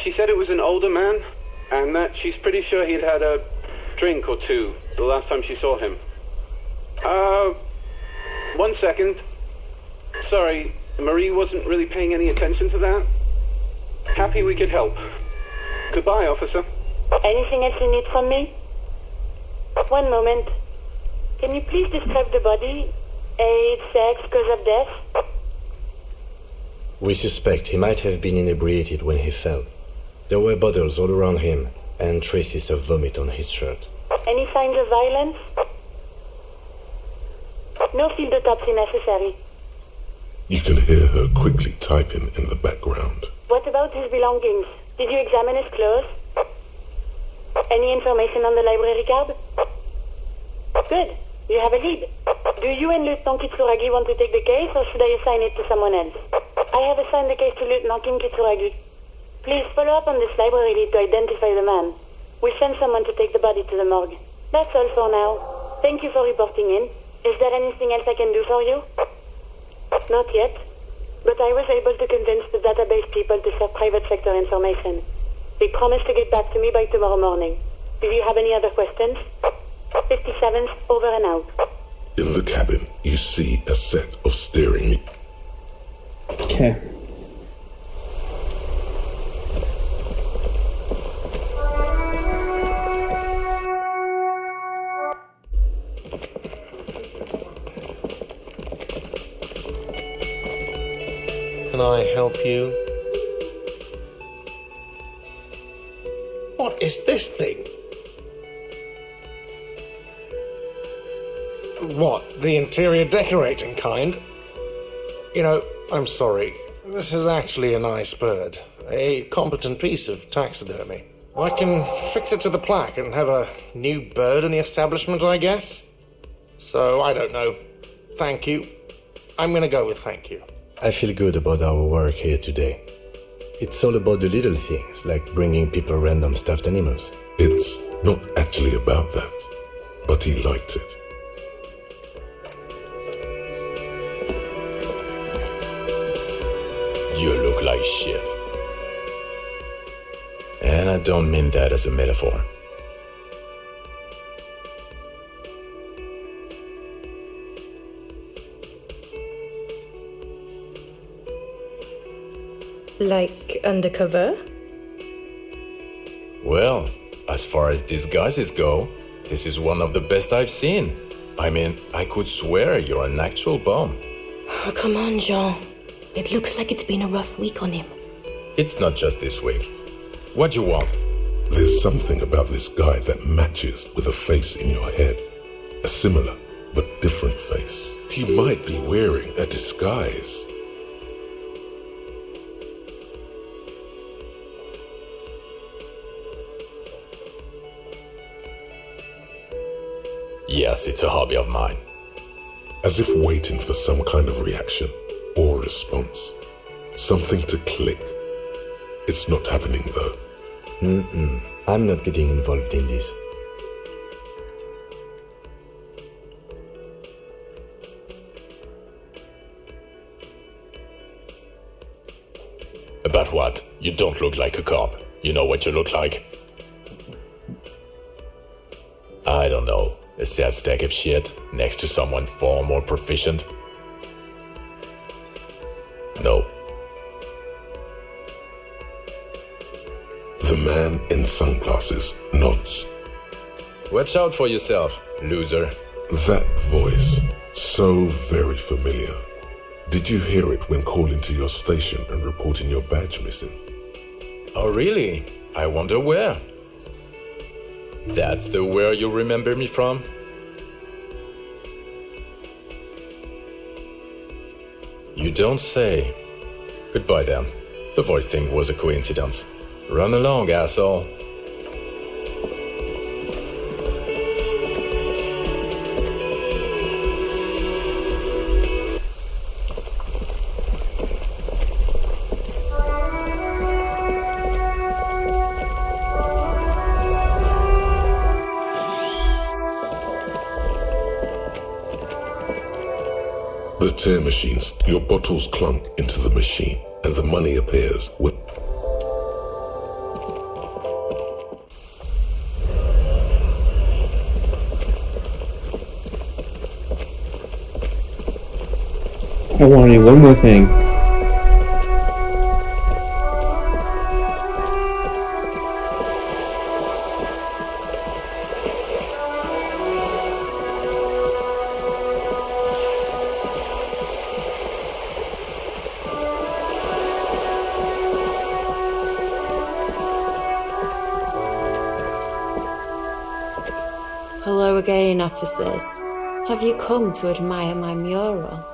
She said it was an older man, and that she's pretty sure he'd had a drink or two the last time she saw him. 1 second. Sorry, Marie wasn't really paying any attention to that. Happy we could help. Goodbye, officer. Anything else you need from me? 1 moment. Can you please describe the body? Age, sex, cause of death? We suspect he might have been inebriated when he fell. There were bottles all around him, and traces of vomit on his shirt. Any signs of violence? No field autopsy necessary. You can hear her quickly typing in the background. What about his belongings? Did you examine his clothes? Any information on the library card? Good. You have a lead. Do you and Lieutenant Kitsuragi want to take the case, or should I assign it to someone else? I have assigned the case to Lieutenant Kim Kitsuragi. Please follow up on this library lead to identify the man. We'll send someone to take the body to the morgue. That's all for now. Thank you for reporting in. Is there anything else I can do for you? Not yet. But I was able to convince the database people to share private sector information. They promised to get back to me by tomorrow morning. Do you have any other questions? 57th, over and out. In the cabin, you see a set of steering. Okay. Can I help you? What is this thing? What, the interior decorating kind? You know, I'm sorry. This is actually a nice bird. A competent piece of taxidermy. I can fix it to the plaque and have a new bird in the establishment, I guess. So, I don't know. Thank you. I'm gonna go with thank you. I feel good about our work here today. It's all about the little things, like bringing people random stuffed animals. It's not actually about that, but he liked it. You look like shit. And I don't mean that as a metaphor. Like undercover? Well, as far as disguises go, this is one of the best I've seen. I mean, I could swear you're an actual bum. Oh, come on, Jean. It looks like it's been a rough week on him. It's not just this week. What do you want? There's something about this guy that matches with a face in your head. A similar but different face. He might be wearing a disguise. Yes, it's a hobby of mine. As if waiting for some kind of reaction or response. Something to click. It's not happening though. I'm not getting involved in this. About what? You don't look like a cop. You know what you look like? I don't know. A sad stack of shit next to someone far more proficient? No. The man in sunglasses nods. Watch out for yourself, loser. That voice, so very familiar. Did you hear it when calling to your station and reporting your badge missing? Oh really? I wonder where. That's the where you remember me from? You don't say. Goodbye then. The voice thing was a coincidence. Run along, asshole. The tear machines, your bottles clunk into the machine, and the money appears with... I want to do one more thing. Hello again, officers. Have you come to admire my mural?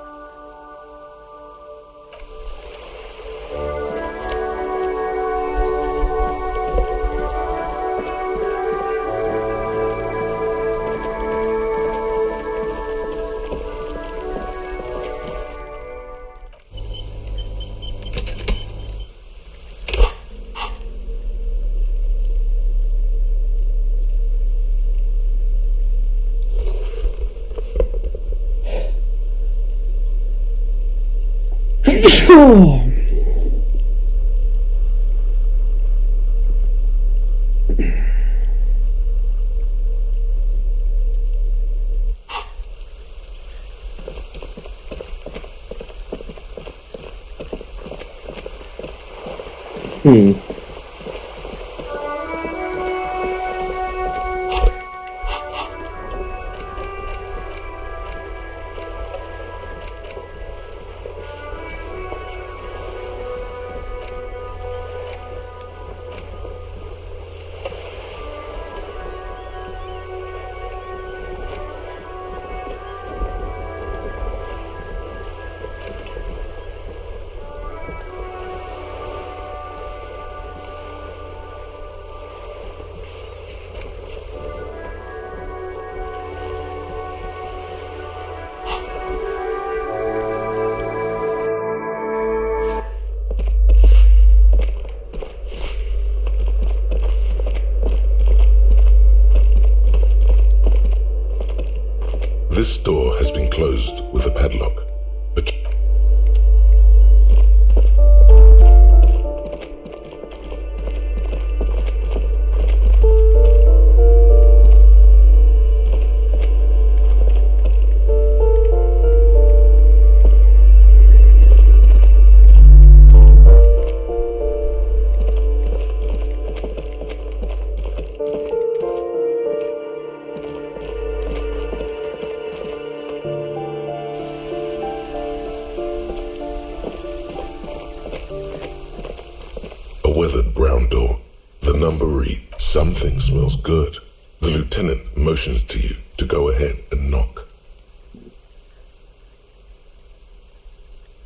This door has been closed with a padlock. weathered brown door. The number reads, "Something smells good." The lieutenant motions to you to go ahead and knock.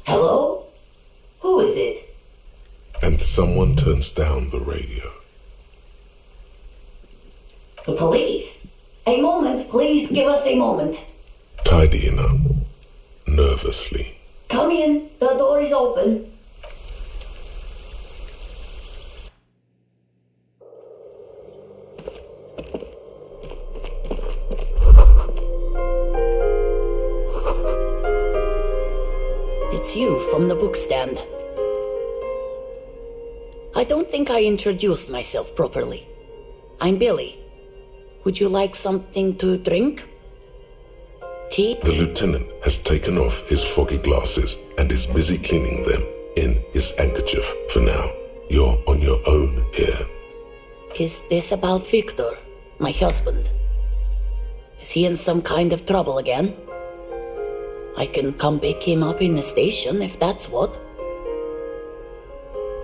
Hello? Who is it? And someone turns down the radio. The police. A moment, please give us a moment. Tidying up, nervously. Come in, the door is open. It's you from the bookstand. I don't think I introduced myself properly. I'm Billy. Would you like something to drink? Tea? The lieutenant has taken off his foggy glasses and is busy cleaning them in his handkerchief for now. You're on your own here. Is this about Victor, my husband? Is he in some kind of trouble again? I can come pick him up in the station if that's what.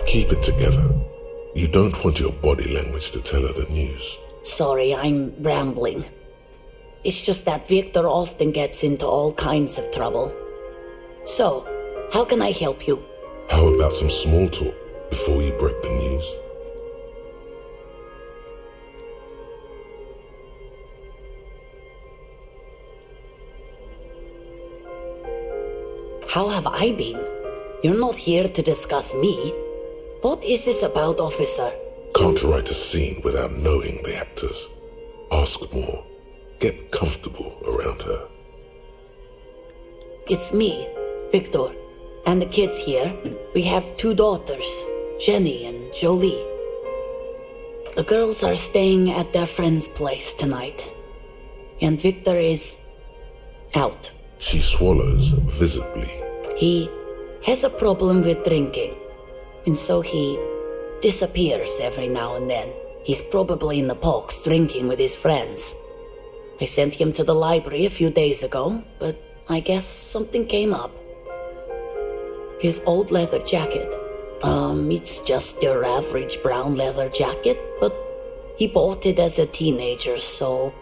Keep it together. You don't want your body language to tell her the news. Sorry, I'm rambling. It's just that Victor often gets into all kinds of trouble. So, how can I help you? How about some small talk before you break the news? How have I been? You're not here to discuss me. What is this about, officer? Can't write a scene without knowing the actors. Ask more. Get comfortable around her. It's me, Victor, and the kids here. We have 2 daughters, Jenny and Jolie. The girls are staying at their friend's place tonight, and Victor is out. She swallows visibly. He has a problem with drinking, and so he disappears every now and then. He's probably in the parks drinking with his friends. I sent him to the library a few days ago, but I guess something came up. His old leather jacket. It's just your average brown leather jacket, but he bought it as a teenager, so...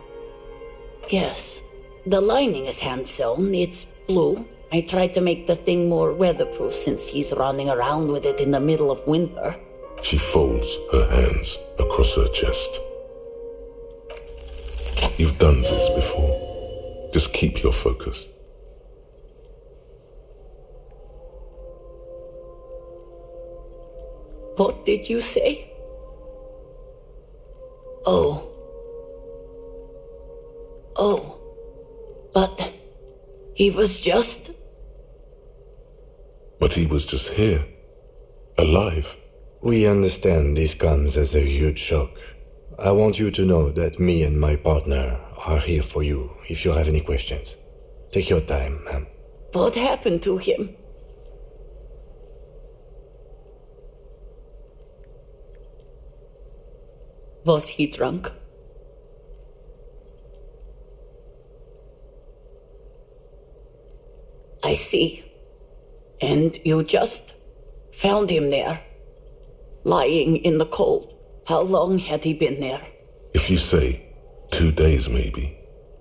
Yes, the lining is hand-sewn. It's blue. I tried to make the thing more weatherproof since he's running around with it in the middle of winter. She folds her hands across her chest. You've done this before. Just keep your focus. What did you say? Oh. But he was just... But he was just here. Alive. We understand this comes as a huge shock. I want you to know that me and my partner are here for you if you have any questions. Take your time, ma'am. What happened to him? Was he drunk? I see. And you just found him there, lying in the cold. How long had he been there? If you say 2 days maybe,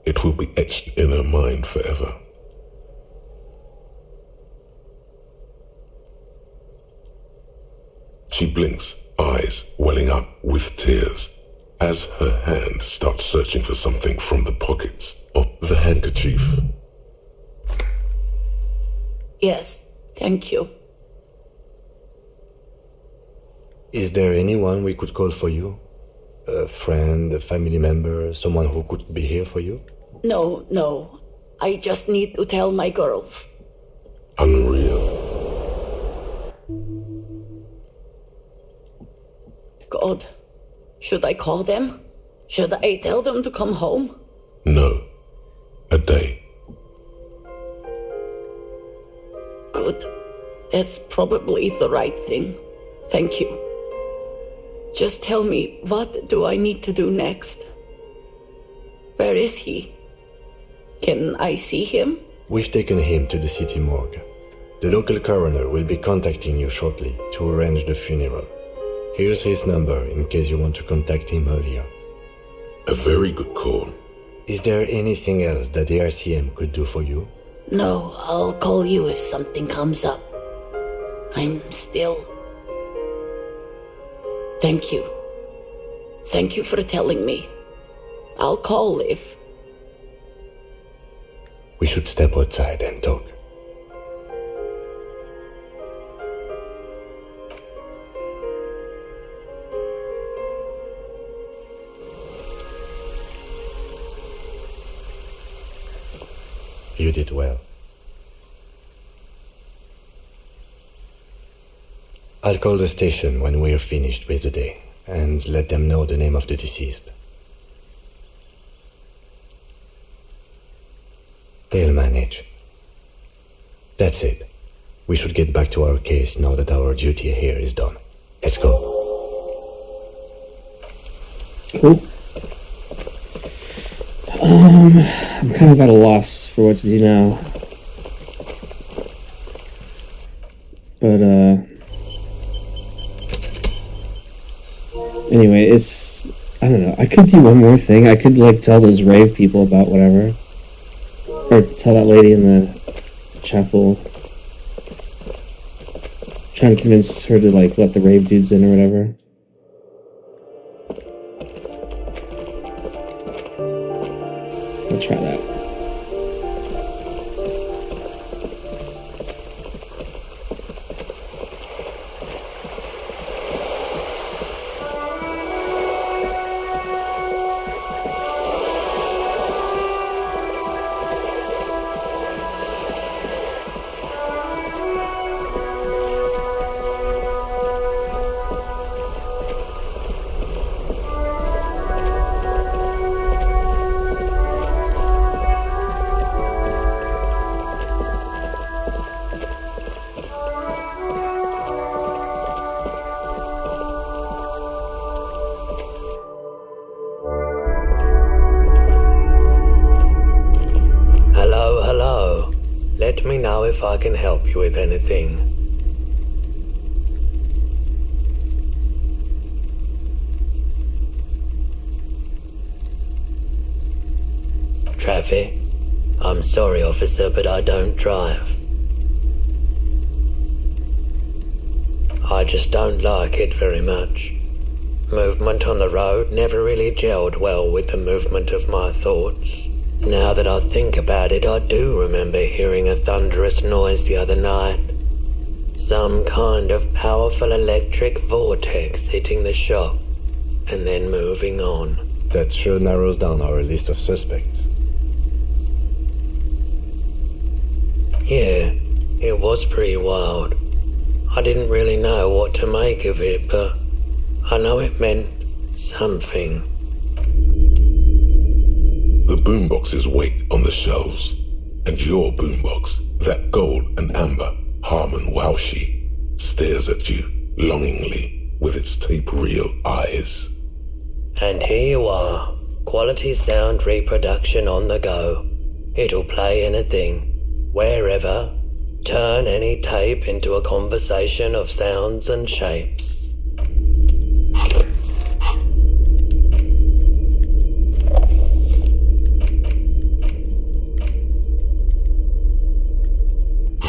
it will be etched in her mind forever. She blinks, eyes welling up with tears, as her hand starts searching for something from the pockets of the handkerchief. Yes, thank you. Is there anyone we could call for you? A friend, a family member, someone who could be here for you? No. I just need to tell my girls. Unreal. God, should I call them? Should I tell them to come home? No. A day. Good. That's probably the right thing. Thank you. Just tell me, what do I need to do next? Where is he? Can I see him? We've taken him to the city morgue. The local coroner will be contacting you shortly to arrange the funeral. Here's his number in case you want to contact him earlier. A very good call. Is there anything else that the RCM could do for you? No, I'll call you if something comes up. I'm still... Thank you. Thank you for telling me. I'll call if... We should step outside and talk. You did well. I'll call the station when we're finished with the day, and let them know the name of the deceased. They'll manage. That's it. We should get back to our case now that our duty here is done. Let's go. Cool. I'm kind of at a loss for what to do now. But, anyway, I don't know, I could do one more thing. I could, like, tell those rave people about whatever. Or tell that lady in the chapel. Trying to convince her to, like, let the rave dudes in or whatever. I'll try that. Let me know if I can help you with anything. Traffic? I'm sorry, officer, but I don't drive. I just don't like it very much. Movement on the road never really gelled well with the movement of my thoughts. Now that I think about it, I do remember hearing a thunderous noise the other night. Some kind of powerful electric vortex hitting the shop, and then moving on. That sure narrows down our list of suspects. Yeah, it was pretty wild. I didn't really know what to make of it, but I know it meant something. The boomboxes wait on the shelves, and your boombox, that gold and amber Harman Waushi, stares at you longingly with its tape reel eyes. And here you are, quality sound reproduction on the go. It'll play anything, wherever, turn any tape into a conversation of sounds and shapes.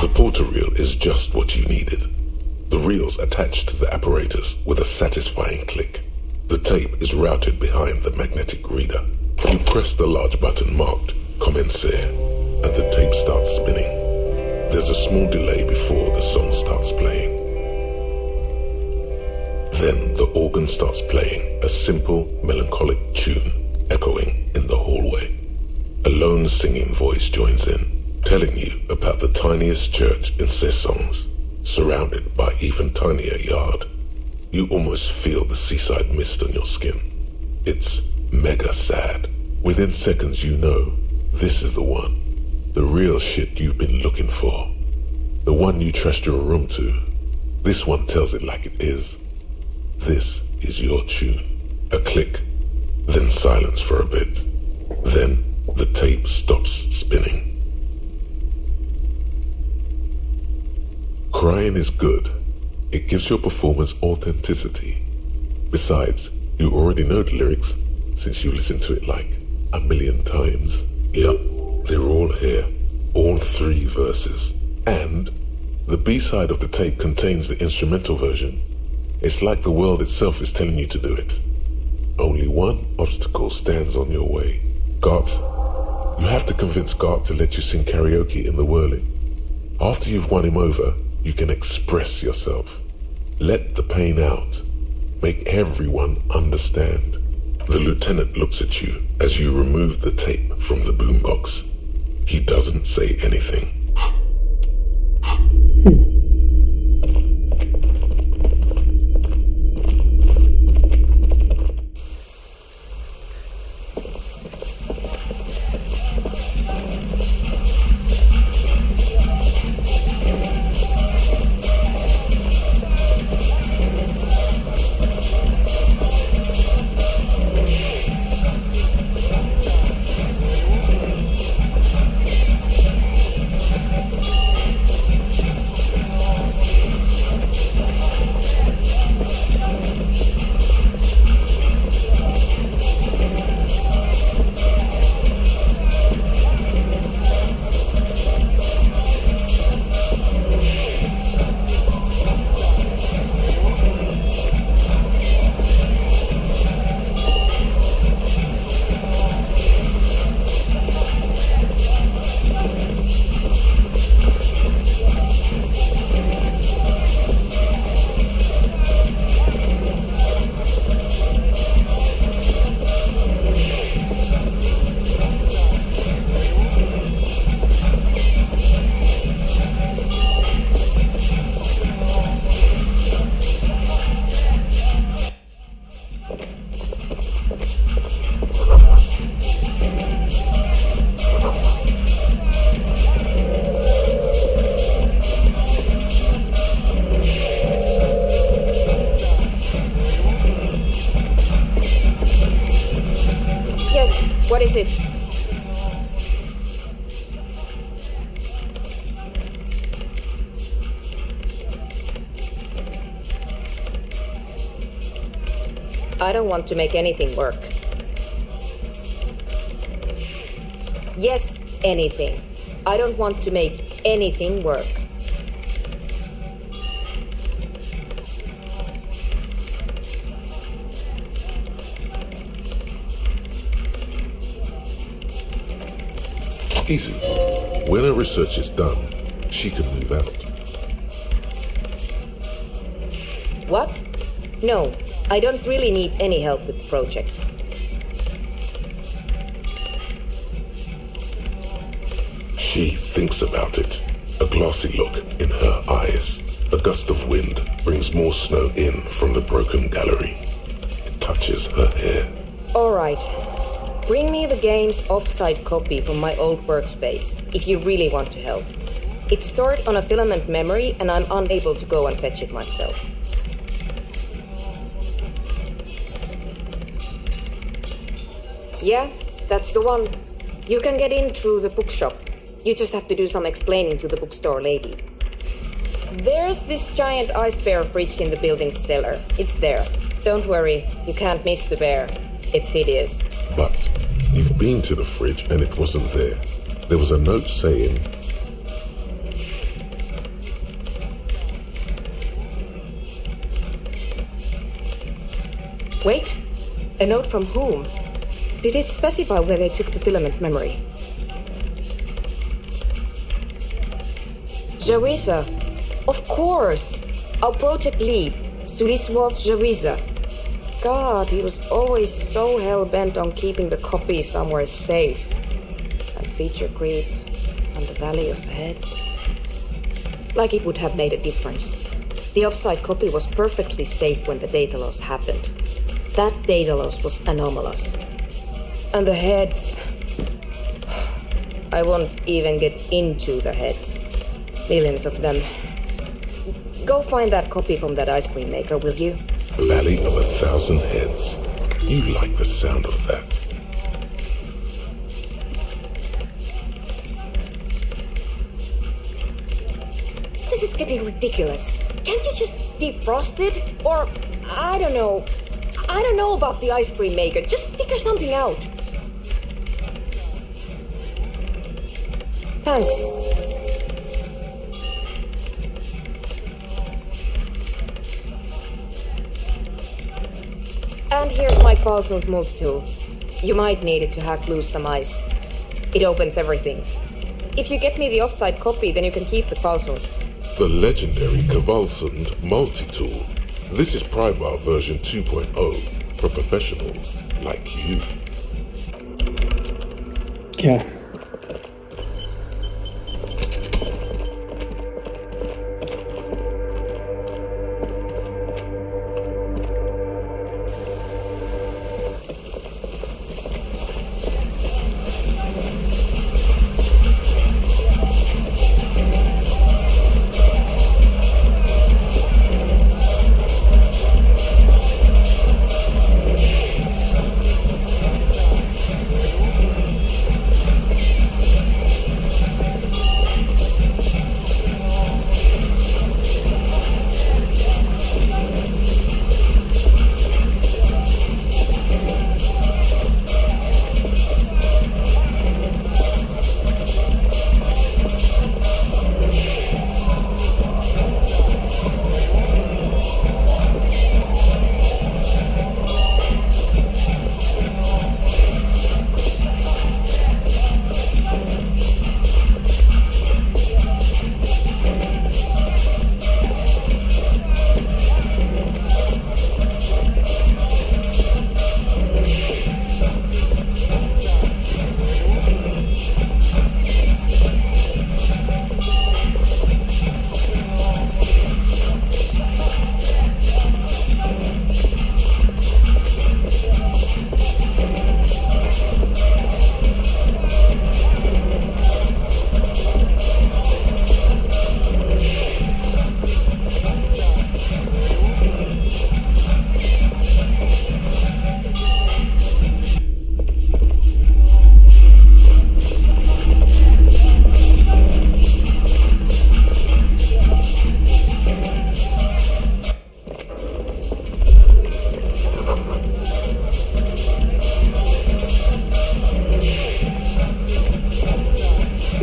The porter reel is just what you needed. The reel's attached to the apparatus with a satisfying click. The tape is routed behind the magnetic reader. You press the large button marked Commencer, and the tape starts spinning. There's a small delay before the song starts playing. Then the organ starts playing a simple, melancholic tune echoing in the hallway. A lone singing voice joins in, telling you about the tiniest church in Cessons, surrounded by even tinier yard. You almost feel the seaside mist on your skin. It's mega sad. Within seconds you know this is the one. The real shit you've been looking for. The one you trust your room to. This one tells it like it is. This is your tune. A click, then silence for a bit. Then the tape stops spinning. Crying is good. It gives your performance authenticity. Besides, you already know the lyrics, since you listened to it like 1,000,000 times. Yep, they're all here. All 3 verses. And the B-side of the tape contains the instrumental version. It's like the world itself is telling you to do it. Only one obstacle stands on your way. Gart. You have to convince Gart to let you sing karaoke in the whirling. After you've won him over, you can express yourself. Let the pain out. Make everyone understand. The lieutenant looks at you as you remove the tape from the boombox. He doesn't say anything. What is it? I don't want to make anything work. Yes, anything. I don't want to make anything work. Easy. When her research is done, she can move out. What? No, I don't really need any help with the project. She thinks about it. A glassy look in her eyes. A gust of wind brings more snow in from the broken gallery. It touches her hair. All right. Bring me the game's off-site copy from my old workspace, if you really want to help. It's stored on a filament memory, and I'm unable to go and fetch it myself. Yeah, that's the one. You can get in through the bookshop. You just have to do some explaining to the bookstore lady. There's this giant ice bear fridge in the building's cellar. It's there. Don't worry, you can't miss the bear. It's hideous. But you've been to the fridge and it wasn't there. There was a note saying, Wait, a note from whom? Did it specify where they took the filament memory? Jawiza. Of course. Our project lead, Suliswov Jawiza. God, he was always so hell-bent on keeping the copy somewhere safe. And feature creep and the Valley of the Heads. Like it would have made a difference. The offsite copy was perfectly safe when the data loss happened. That data loss was anomalous. And the heads... I won't even get into the heads. Millions of them. Go find that copy from that ice cream maker, will you? Valley of 1,000 Heads. You like the sound of that. This is getting ridiculous. Can't you just defrost it? Or, I don't know, I don't know about the ice cream maker. Just figure something out. Thanks. And here's my Carlsund multi-tool. You might need it to hack loose some ice. It opens everything. If you get me the offsite copy, then you can keep the Carlsund. The legendary Kvalsund multi-tool. This is Pribar version 2.0 for professionals like you. Yeah.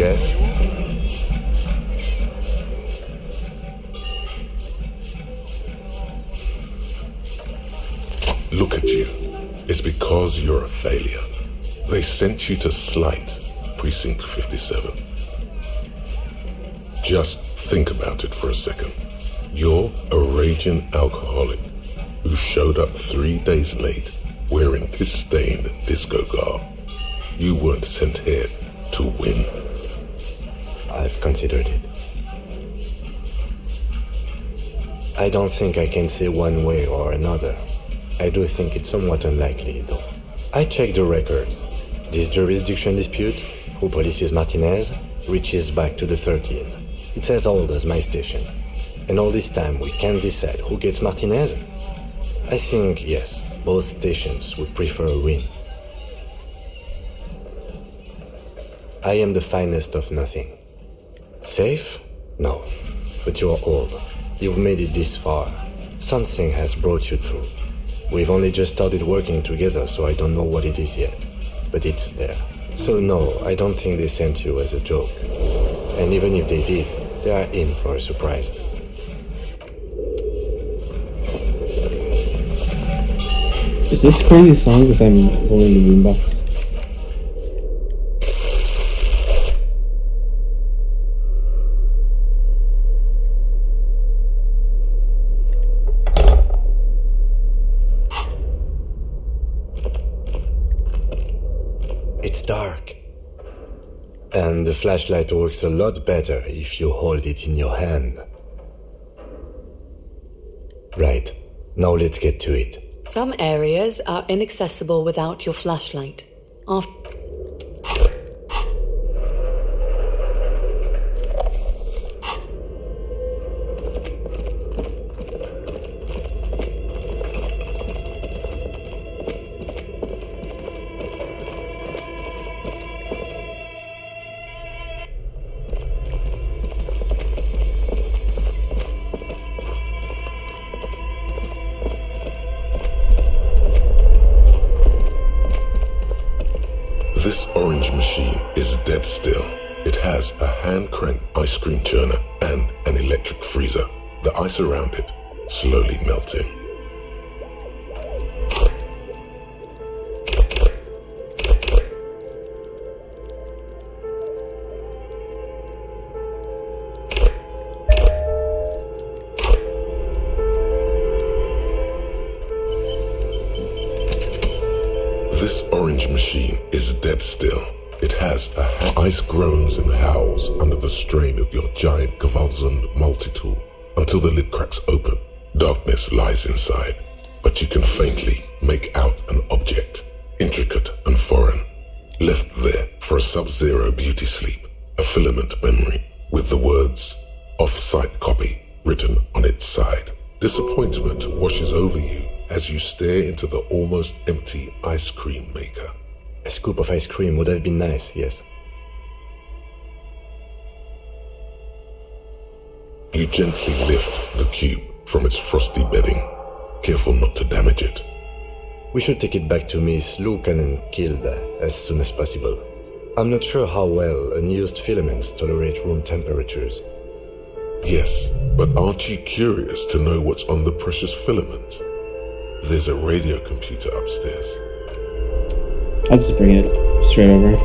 Yes? Look at you. It's because you're a failure. They sent you to Slight, Precinct 57. Just think about it for a second. You're a raging alcoholic who showed up 3 days late wearing piss-stained disco garb. You weren't sent here to win. I've considered it. I don't think I can say one way or another. I do think it's somewhat unlikely, though. I checked the records. This jurisdiction dispute, who policies Martinez, reaches back to the 30s. It's as old as my station. And all this time we can't decide who gets Martinez? I think, yes, both stations would prefer a win. I am the finest of nothing. Safe? No. But you're old. You've made it this far. Something has brought you through. We've only just started working together, so I don't know what it is yet. But it's there. So no, I don't think they sent you as a joke. And even if they did, they are in for a surprise. Is this crazy song because I'm holding the boombox? It's dark. And the flashlight works a lot better if you hold it in your hand. Right. Now let's get to it. Some areas are inaccessible without your flashlight. After This orange machine is dead still. It has a hand-cranked ice cream churner and an electric freezer. The ice around it slowly melting. This orange machine is dead still. It has ice groans and howls under the strain of your giant Gewaltsund multi-tool until the lid cracks open. Darkness lies inside, but you can faintly make out an object, intricate and foreign, left there for a sub-zero beauty sleep, a filament memory with the words "off-site copy" written on its side. Disappointment washes over you as you stare into the almost empty ice cream maker. A scoop of ice cream would have been nice, yes. You gently lift the cube from its frosty bedding, careful not to damage it. We should take it back to Miss Lucan and Kilda as soon as possible. I'm not sure how well unused filaments tolerate room temperatures. Yes, but aren't you curious to know what's on the precious filament? There's a radio computer upstairs. I'll just bring it straight over.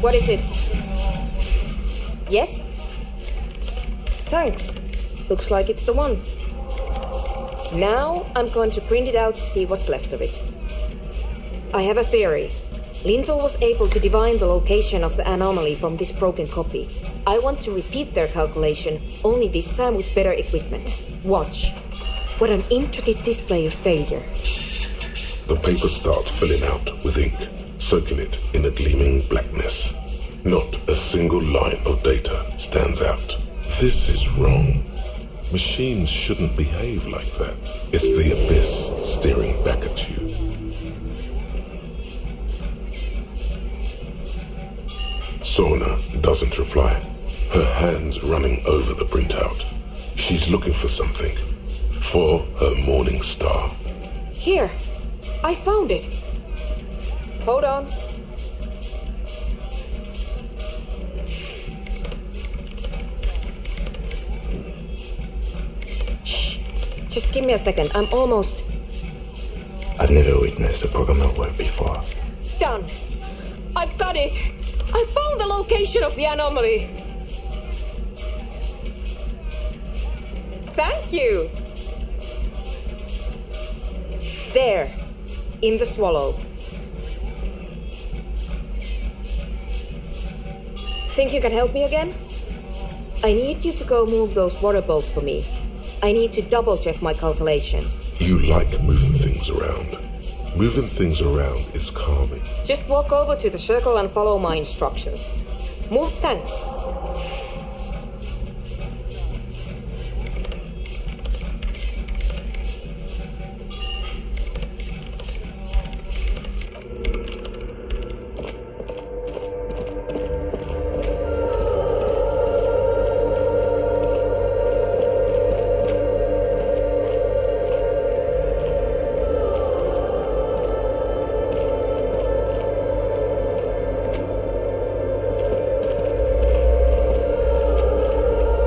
What is it? Yes? Thanks. Looks like it's the one. Now I'm going to print it out to see what's left of it. I have a theory. Lintel was able to divine the location of the anomaly from this broken copy. I want to repeat their calculation, only this time with better equipment. Watch. What an intricate display of failure. The paper starts filling out with ink, soaking it in a gleaming blackness. Not a single line of data stands out. This is wrong. Machines shouldn't behave like that. It's the abyss staring back at you. Sorna doesn't reply, her hands running over the printout. She's looking for something. For her morning star. Here. I found it. Hold on. Shh. Just give me a second. I'm almost... I've never witnessed a programmer work before. Done. I've got it. I found the location of the anomaly. Thank you. There. In the swallow. Think you can help me again? I need you to go move those water bolts for me. I need to double check my calculations. You like moving things around. Moving things around is calming. Just walk over to the circle and follow my instructions. Move tanks.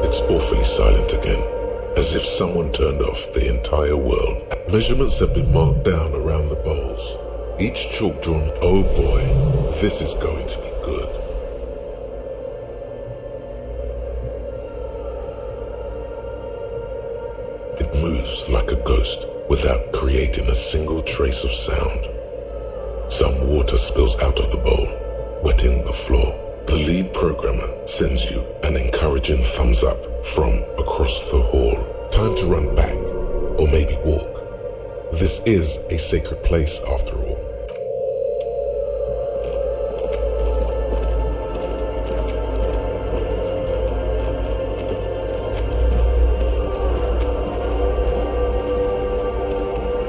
It's awfully silent again, as if someone turned off the entire world. Measurements have been marked down around the bowls. Each chalk drawn, oh boy, this is going to be good. It moves like a ghost without creating a single trace of sound. Some water spills out of the bowl, wetting the floor. The lead programmer sends you an encouraging thumbs up from across the hall. Time to run back, or maybe walk. This is a sacred place after all.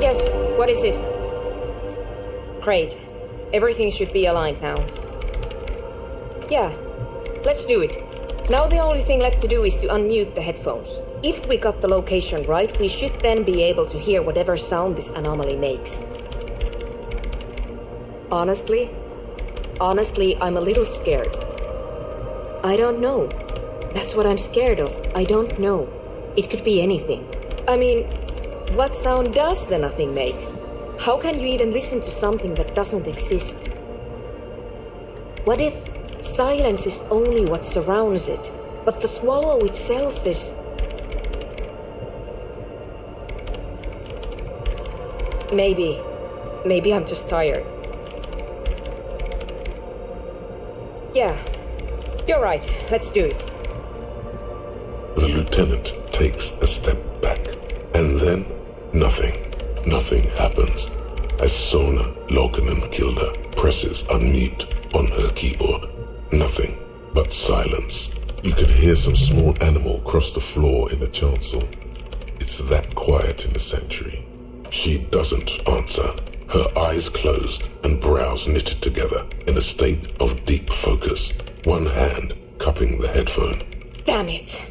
Yes, what is it? Great. Everything should be aligned now. Yeah, let's do it. Now the only thing left to do is to unmute the headphones. If we got the location right, we should then be able to hear whatever sound this anomaly makes. Honestly, I'm a little scared. I don't know. That's what I'm scared of. I don't know. It could be anything. I mean, what sound does the nothing make? How can you even listen to something that doesn't exist? What if silence is only what surrounds it, but the swallow itself is... Maybe I'm just tired. Yeah, you're right. Let's do it. The lieutenant takes a step back, and then nothing happens. As Sona Lokinen-Kilda presses unmute on her keyboard. Nothing but silence. You can hear some small animal cross the floor in the chancel. It's that quiet in the sanctuary. She doesn't answer, her eyes closed and brows knitted together in a state of deep focus, one hand cupping the headphone. Damn it!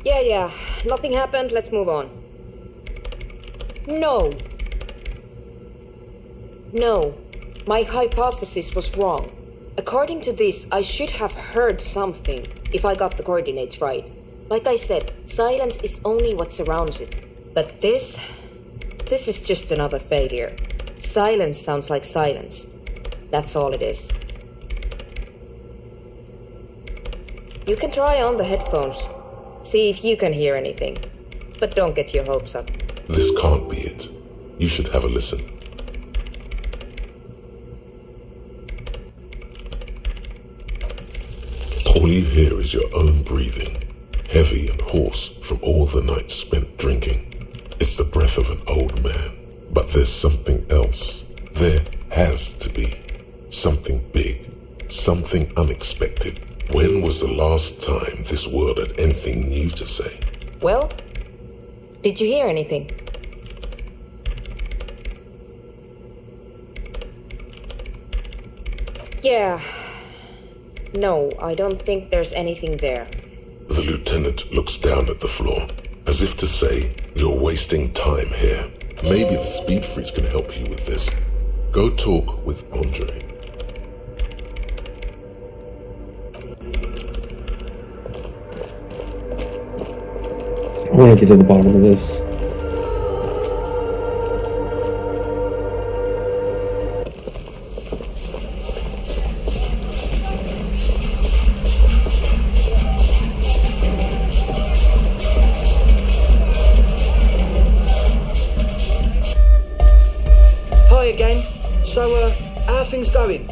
Yeah, nothing happened, let's move on. No, my hypothesis was wrong. According to this, I should have heard something if I got the coordinates right. Like I said, silence is only what surrounds it. But this is just another failure. Silence sounds like silence. That's all it is. You can try on the headphones. See if you can hear anything. But don't get your hopes up. This can't be it. You should have a listen. All you hear is your own breathing, heavy and hoarse from all the nights spent drinking. It's the breath of an old man. But there's something else. There has to be. Something big. Something unexpected. When was the last time this world had anything new to say? Well, did you hear anything? Yeah. No, I don't think there's anything there. The lieutenant looks down at the floor, as if to say, you're wasting time here. Maybe the speed freaks can help you with this. Go talk with Andre. I want to get to the bottom of this. Hi again. So, how are things going?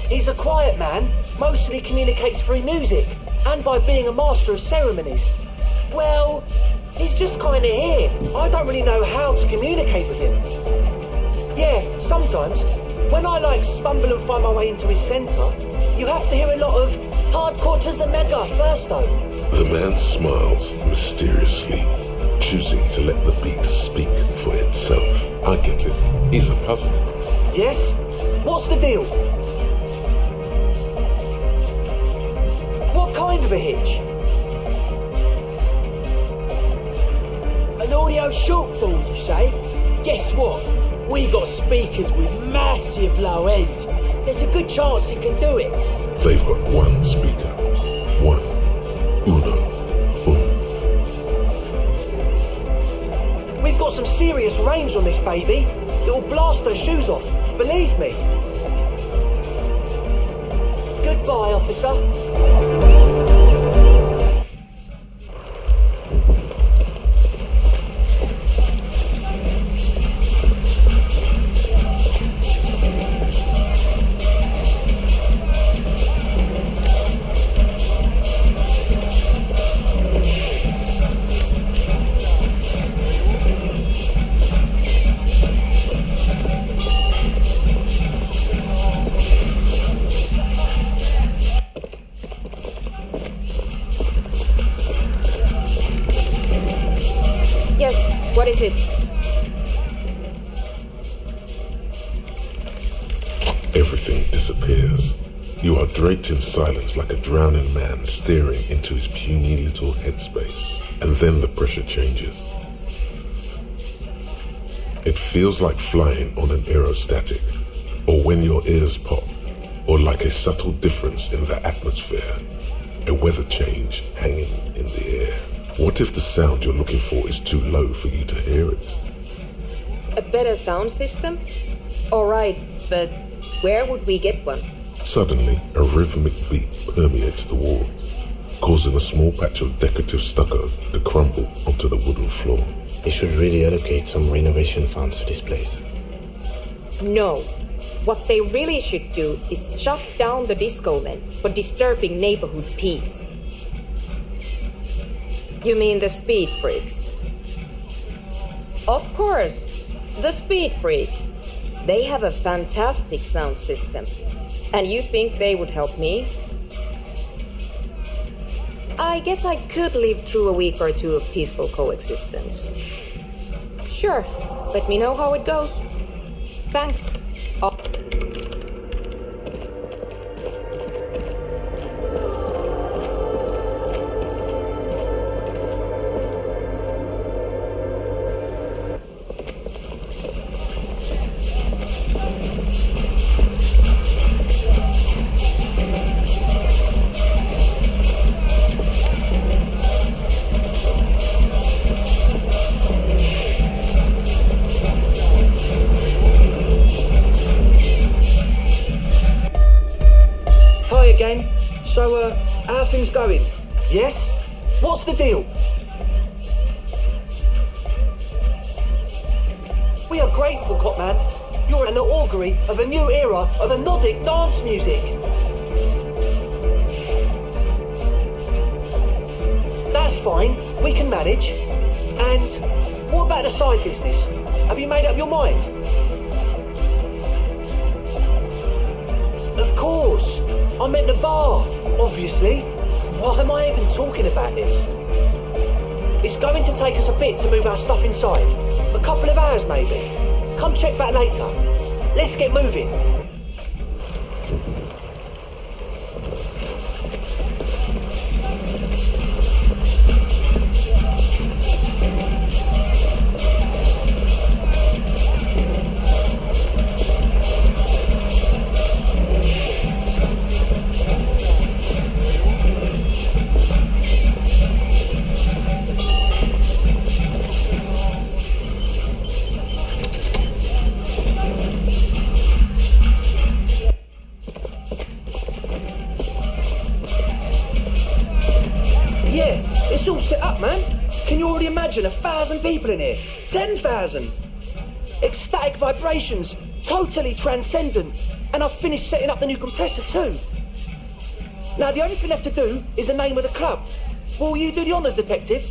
He's a quiet man. Mostly communicates through music. And by being a master of ceremonies. Well, He's just kind of here. I don't really know how to communicate with him. Yeah, sometimes, when I stumble and find my way into his centre, you have to hear a lot of hardcore to the mega first though. The man smiles mysteriously, choosing to let the beat speak for itself. I get it. He's a puzzle. Yes? What's the deal? What kind of a hitch? An audio shortfall, you say? Guess what? We got speakers with massive low end. There's a good chance he can do it. They've got one speaker. One. Uno. We've got some serious range on this baby. It'll blast her shoes off, believe me. Goodbye, officer. What is it? Everything disappears. You are draped in silence like a drowning man staring into his puny little headspace. And then the pressure changes. It feels like flying on an aerostatic, or when your ears pop, or like a subtle difference in the atmosphere, a weather change hanging in the air. What if the sound you're looking for is too low for you to hear it? A better sound system? Alright, but where would we get one? Suddenly, a rhythmic beat permeates the wall, causing a small patch of decorative stucco to crumble onto the wooden floor. They should really allocate some renovation funds to this place. No. What they really should do is shut down the disco men for disturbing neighborhood peace. You mean the speed freaks? Of course, the speed freaks. They have a fantastic sound system. And you think they would help me? I guess I could live through a week or two of peaceful coexistence. Sure, let me know how it goes. Thanks. So, how are things going? Yes? What's the deal? We are grateful, Copman. You're an augury of a new era of anodic dance music. That's fine, we can manage. And what about the side business? Have you made up your mind? Of course, I meant the bar, obviously. Why am I even talking about this? It's going to take us a bit to move our stuff inside. A couple of hours maybe. Come check back later. Let's get moving. It's all set up, man. Can you already imagine 1,000 people in here? 10,000. Ecstatic vibrations, totally transcendent. And I've finished setting up the new compressor too. Now the only thing left to do is the name of the club. Will you do the honours, detective?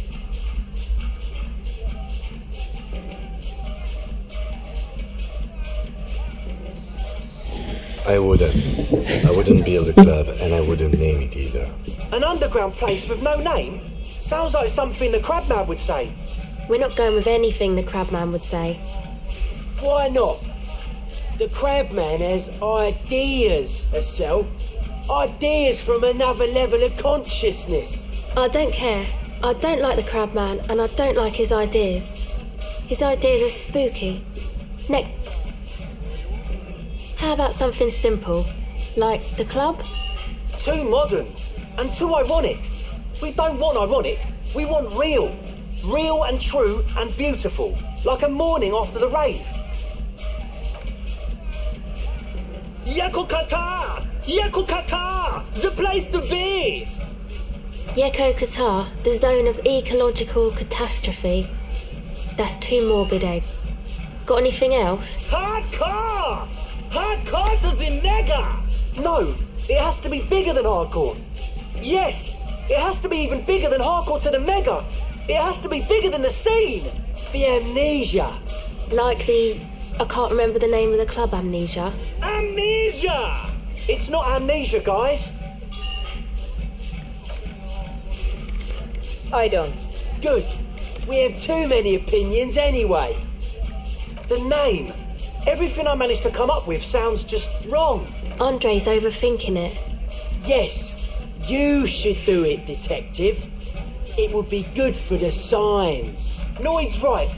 I wouldn't build a club, and I wouldn't name it either. An underground place with no name? Sounds like something the Crabman would say. We're not going with anything the Crabman would say. Why not? The Crabman has ideas, Estelle. Ideas from another level of consciousness. I don't care. I don't like the Crabman, and I don't like his ideas. His ideas are spooky. How about something simple, like the club? Too modern, and too ironic. We don't want ironic, we want real. Real and true and beautiful, like a morning after the rave. Yakokata! Yakokata! The place to be! Yeko Qatar, the zone of ecological catastrophe. That's too morbid, Egg. Got anything else? Hardcore! Hardcore to the mega! No, it has to be bigger than hardcore. Yes, it has to be even bigger than hardcore to the mega. It has to be bigger than the scene. The amnesia. Like I can't remember the name of the club, Amnesia. Amnesia! It's not amnesia, guys. I don't. Good. We have too many opinions anyway. The name. Everything I managed to come up with sounds just wrong. Andre's overthinking it. Yes, you should do it, detective. It would be good for the signs. Noid's right.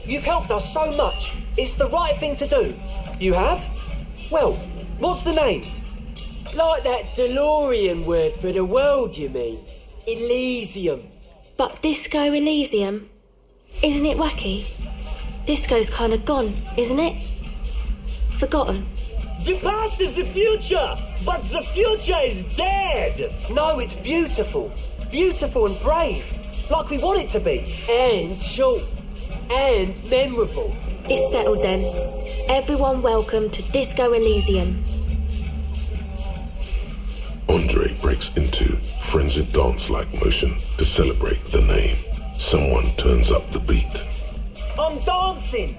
You've helped us so much. It's the right thing to do. You have? Well, what's the name? Like that DeLorean word for the world, you mean? Elysium. But Disco Elysium? Isn't it wacky? Disco's kind of gone, isn't it? Forgotten. The past is the future, but the future is dead. No, it's beautiful. Beautiful and brave. Like we want it to be. And short. And memorable. It's settled then. Everyone welcome to Disco Elysium. Andre breaks into frenzied dance-like motion to celebrate the name. Someone turns up the beat. I'm dancing.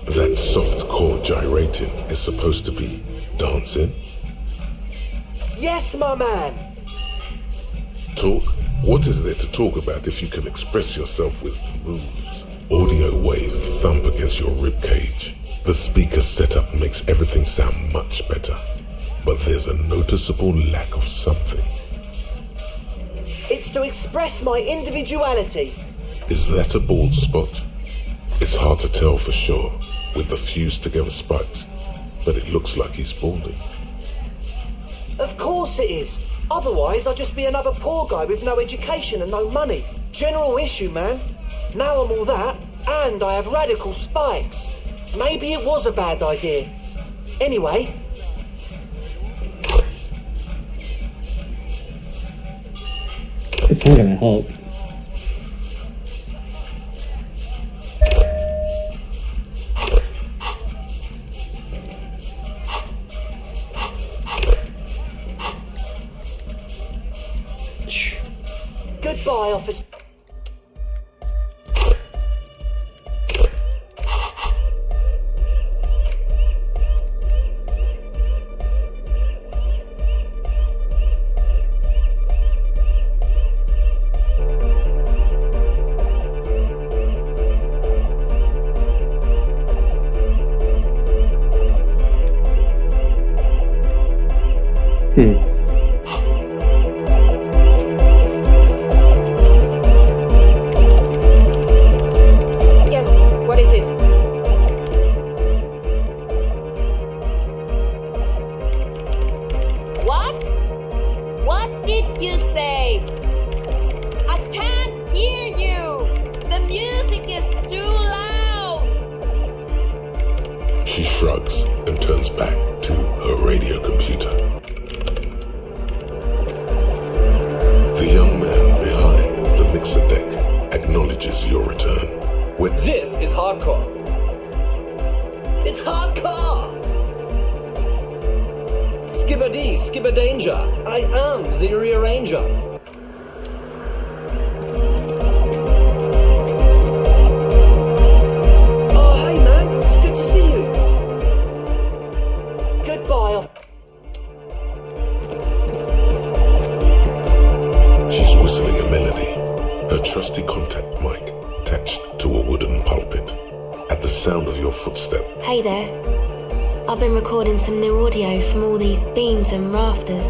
That soft chord gyrating is supposed to be dancing? Yes, my man. Talk? What is there to talk about if you can express yourself with moves? Audio waves thump against your ribcage. The speaker setup makes everything sound much better. But there's a noticeable lack of something. It's to express my individuality. Is that a bald spot? It's hard to tell for sure, with the fused together spikes, but it looks like he's balding. Of course it is. Otherwise, I'd just be another poor guy with no education and no money. General issue, man. Now I'm all that, and I have radical spikes. Maybe it was a bad idea. Anyway. It's not gonna help. Goodbye, officer. Yes, what is it? What? What did you say? I can't hear you. The music is too loud. She shrugs and turns back to her radio computer. The young man behind the mixer deck acknowledges your return. This is hardcore. It's hardcore! Skibbity, skibberdanger. I am the rearranger. Oh, hey, man. It's Hey there. I've been recording some new audio from all these beams and rafters.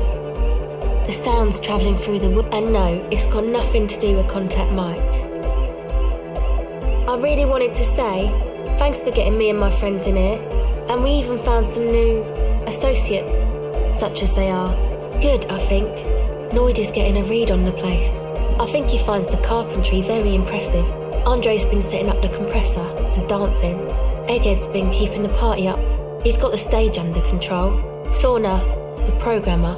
The sound's travelling through the wood. And no, it's got nothing to do with Contact Mike. I really wanted to say, thanks for getting me and my friends in here. And we even found some new associates, such as they are. Good, I think. Noid is getting a read on the place. I think he finds the carpentry very impressive. Andre's been setting up the compressor and dancing. Egghead's been keeping the party up. He's got the stage under control. Sauna, the programmer,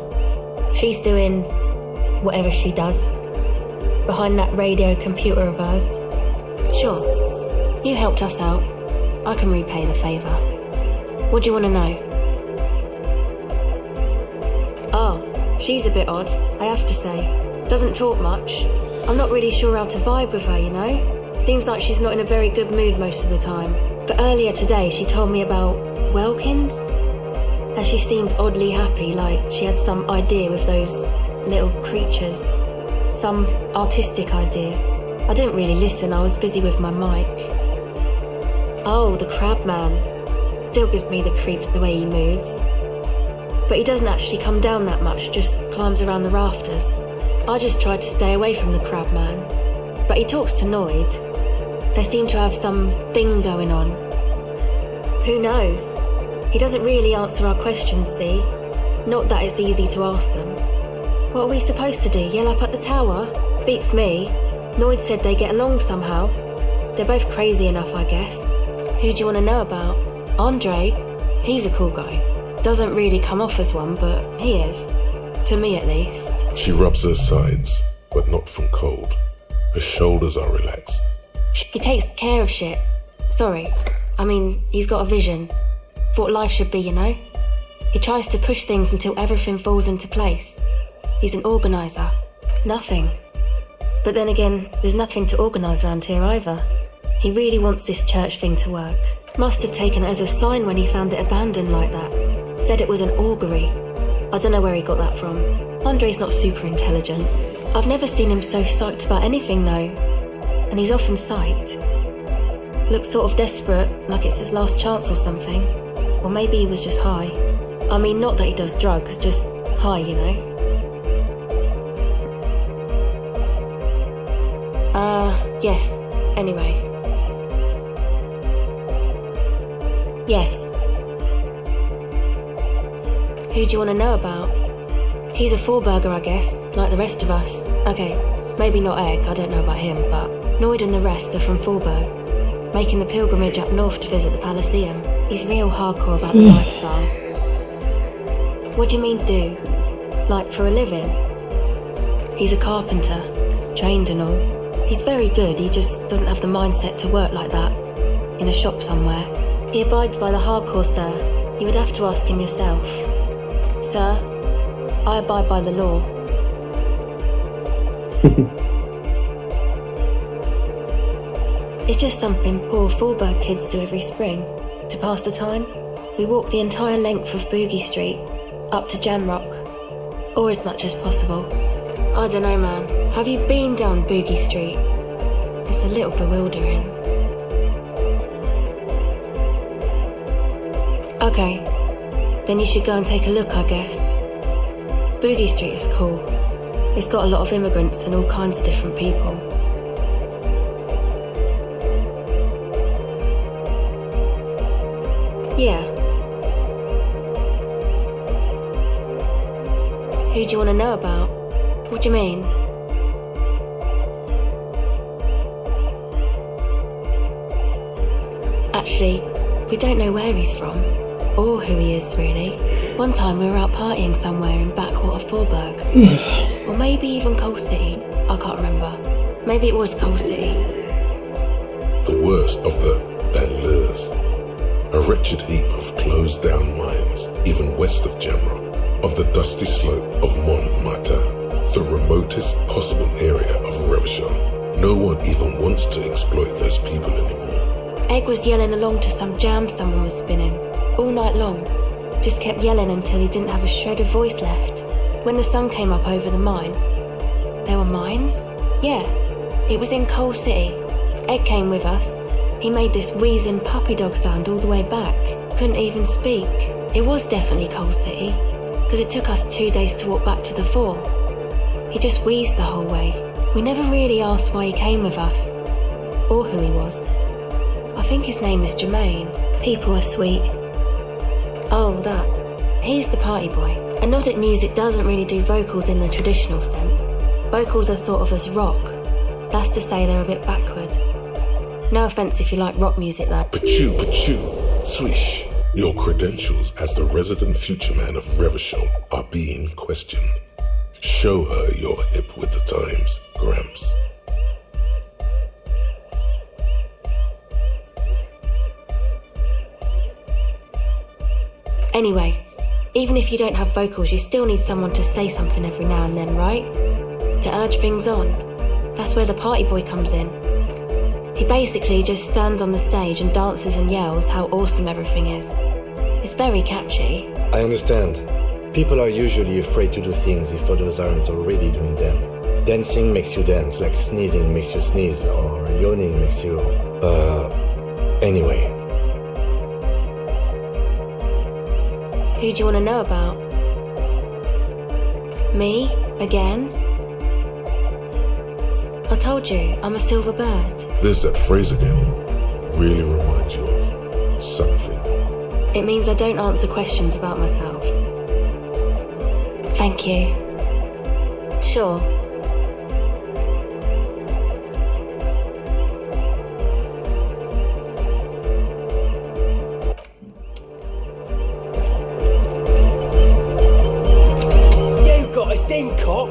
she's doing whatever she does behind that radio computer of hers. Sure, you helped us out. I can repay the favour. What do you want to know? Oh, she's a bit odd, I have to say. Doesn't talk much. I'm not really sure how to vibe with her, you know? Seems like she's not in a very good mood most of the time. But earlier today she told me about Welkins, and she seemed oddly happy, like she had some idea with those little creatures. Some artistic idea. I didn't really listen, I was busy with my mic. Oh, the crab man. Still gives me the creeps the way he moves. But he doesn't actually come down that much, just climbs around the rafters. I just tried to stay away from the crab man. But he talks to Noid. They seem to have some thing going on. Who knows? He doesn't really answer our questions, see? Not that it's easy to ask them. What are we supposed to do, yell up at the tower? Beats me. Noid said they get along somehow. They're both crazy enough, I guess. Who do you want to know about? Andre? He's a cool guy. Doesn't really come off as one, but he is. To me, at least. She rubs her sides, but not from cold. Her shoulders are relaxed. He takes care of shit. Sorry. I mean, he's got a vision. For what life should be, you know? He tries to push things until everything falls into place. He's an organiser. Nothing. But then again, there's nothing to organise around here either. He really wants this church thing to work. Must have taken it as a sign when he found it abandoned like that. Said it was an augury. I don't know where he got that from. Andre's not super intelligent. I've never seen him so psyched about anything though. And he's often psyched. Looks sort of desperate, like it's his last chance or something. Or maybe he was just high. I mean, not that he does drugs, just high, you know? Yes. Anyway. Yes. Who do you want to know about? He's a four-burger, I guess, like the rest of us. Okay, maybe not Egg, I don't know about him, but Noid and the rest are from Forberg, making the pilgrimage up north to visit the Palaceum. He's real hardcore about the lifestyle. What do you mean do? Like for a living? He's a carpenter, trained and all. He's very good, he just doesn't have the mindset to work like that, in a shop somewhere. He abides by the hardcore, sir. You would have to ask him yourself. Sir, I abide by the law. It's just something poor Forberg kids do every spring. To pass the time, we walk the entire length of Boogie Street, up to Jamrock, or as much as possible. I don't know, man. Have you been down Boogie Street? It's a little bewildering. Okay, then you should go and take a look, I guess. Boogie Street is cool. It's got a lot of immigrants and all kinds of different people. Yeah. Who do you want to know about? What do you mean? Actually, we don't know where he's from, or who he is, really. One time we were out partying somewhere in backwater Forberg. Or maybe even Coal City. I can't remember. Maybe it was Coal City. The worst of the Banlieues. A wretched heap of closed-down mines, even west of Jamrock, on the dusty slope of Montmartre, the remotest possible area of Revachol. No one even wants to exploit those people anymore. Egg was yelling along to some jam someone was spinning, all night long. Just kept yelling until he didn't have a shred of voice left. When the sun came up over the mines. There were mines? Yeah, it was in Coal City. Egg came with us. He made this wheezing puppy dog sound all the way back. Couldn't even speak. It was definitely Coal City, because it took us 2 days to walk back to the fort. He just wheezed the whole way. We never really asked why he came with us, or who he was. I think his name is Jermaine. People are sweet. Oh, that. He's the party boy. And Nordic music doesn't really do vocals in the traditional sense. Vocals are thought of as rock. That's to say they're a bit backward. No offence if you like rock music though. Pachoo, swish. Your credentials as the resident future man of Revachol are being questioned. Show her you're hip with the times, Gramps. Anyway, even if you don't have vocals, you still need someone to say something every now and then, right? To urge things on. That's where the party boy comes in. He basically just stands on the stage and dances and yells how awesome everything is. It's very catchy. I understand. People are usually afraid to do things if others aren't already doing them. Dancing makes you dance, like sneezing makes you sneeze, or yawning makes you... Anyway. Who do you want to know about? Me? Again? I told you, I'm a silver bird. There's that phrase again. Really reminds you of something. It means I don't answer questions about myself. Thank you. Sure. You got us in, cop.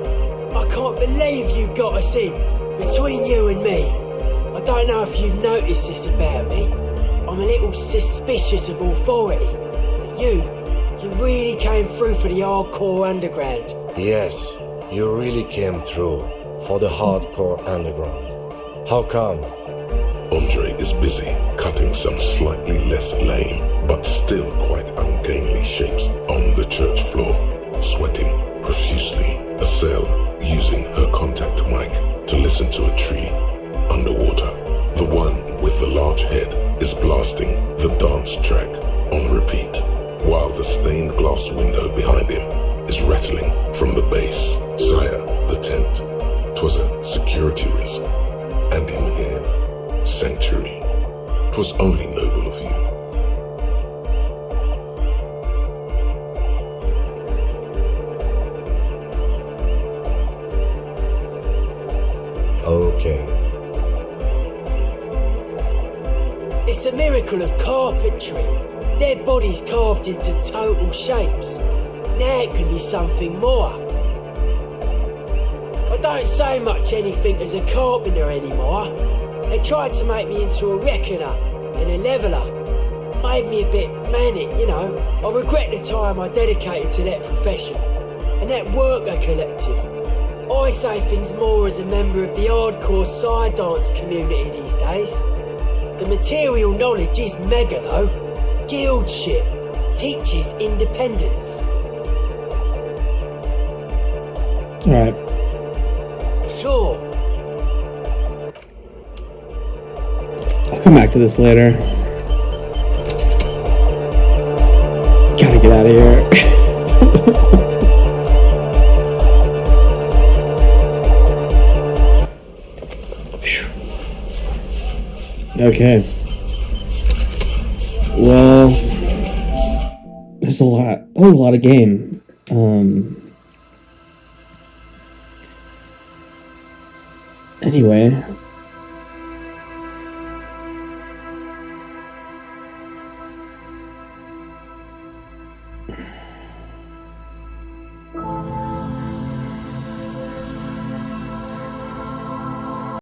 I can't believe you got us in. Between you and me, I don't know if you've noticed this about me. I'm a little suspicious of authority. But you really came through for the hardcore underground. Yes, you really came through for the hardcore underground. How come? Andre is busy cutting some slightly less lame, but still quite ungainly shapes on the church floor, sweating profusely. Estelle using her contact mic to listen to a tree underwater. The one with the large head is blasting the dance track on repeat, while the stained glass window behind him is rattling from the bass. Sire, the tent. 'Twas a security risk. And in here, sanctuary. 'Twas only noble of you. Okay. It's a miracle of carpentry. Dead bodies carved into total shapes. Now it can be something more. I don't say much anything as a carpenter anymore. They tried to make me into a reckoner and a leveller. Made me a bit manic, you know. I regret the time I dedicated to that profession and that worker collective. I say things more as a member of the hardcore side dance community these days. The material knowledge is mega though. Guildship teaches independence. Alright. Sure. I'll come back to this later. Gotta get out of here. Okay. Well, there's a lot of game. Anyway.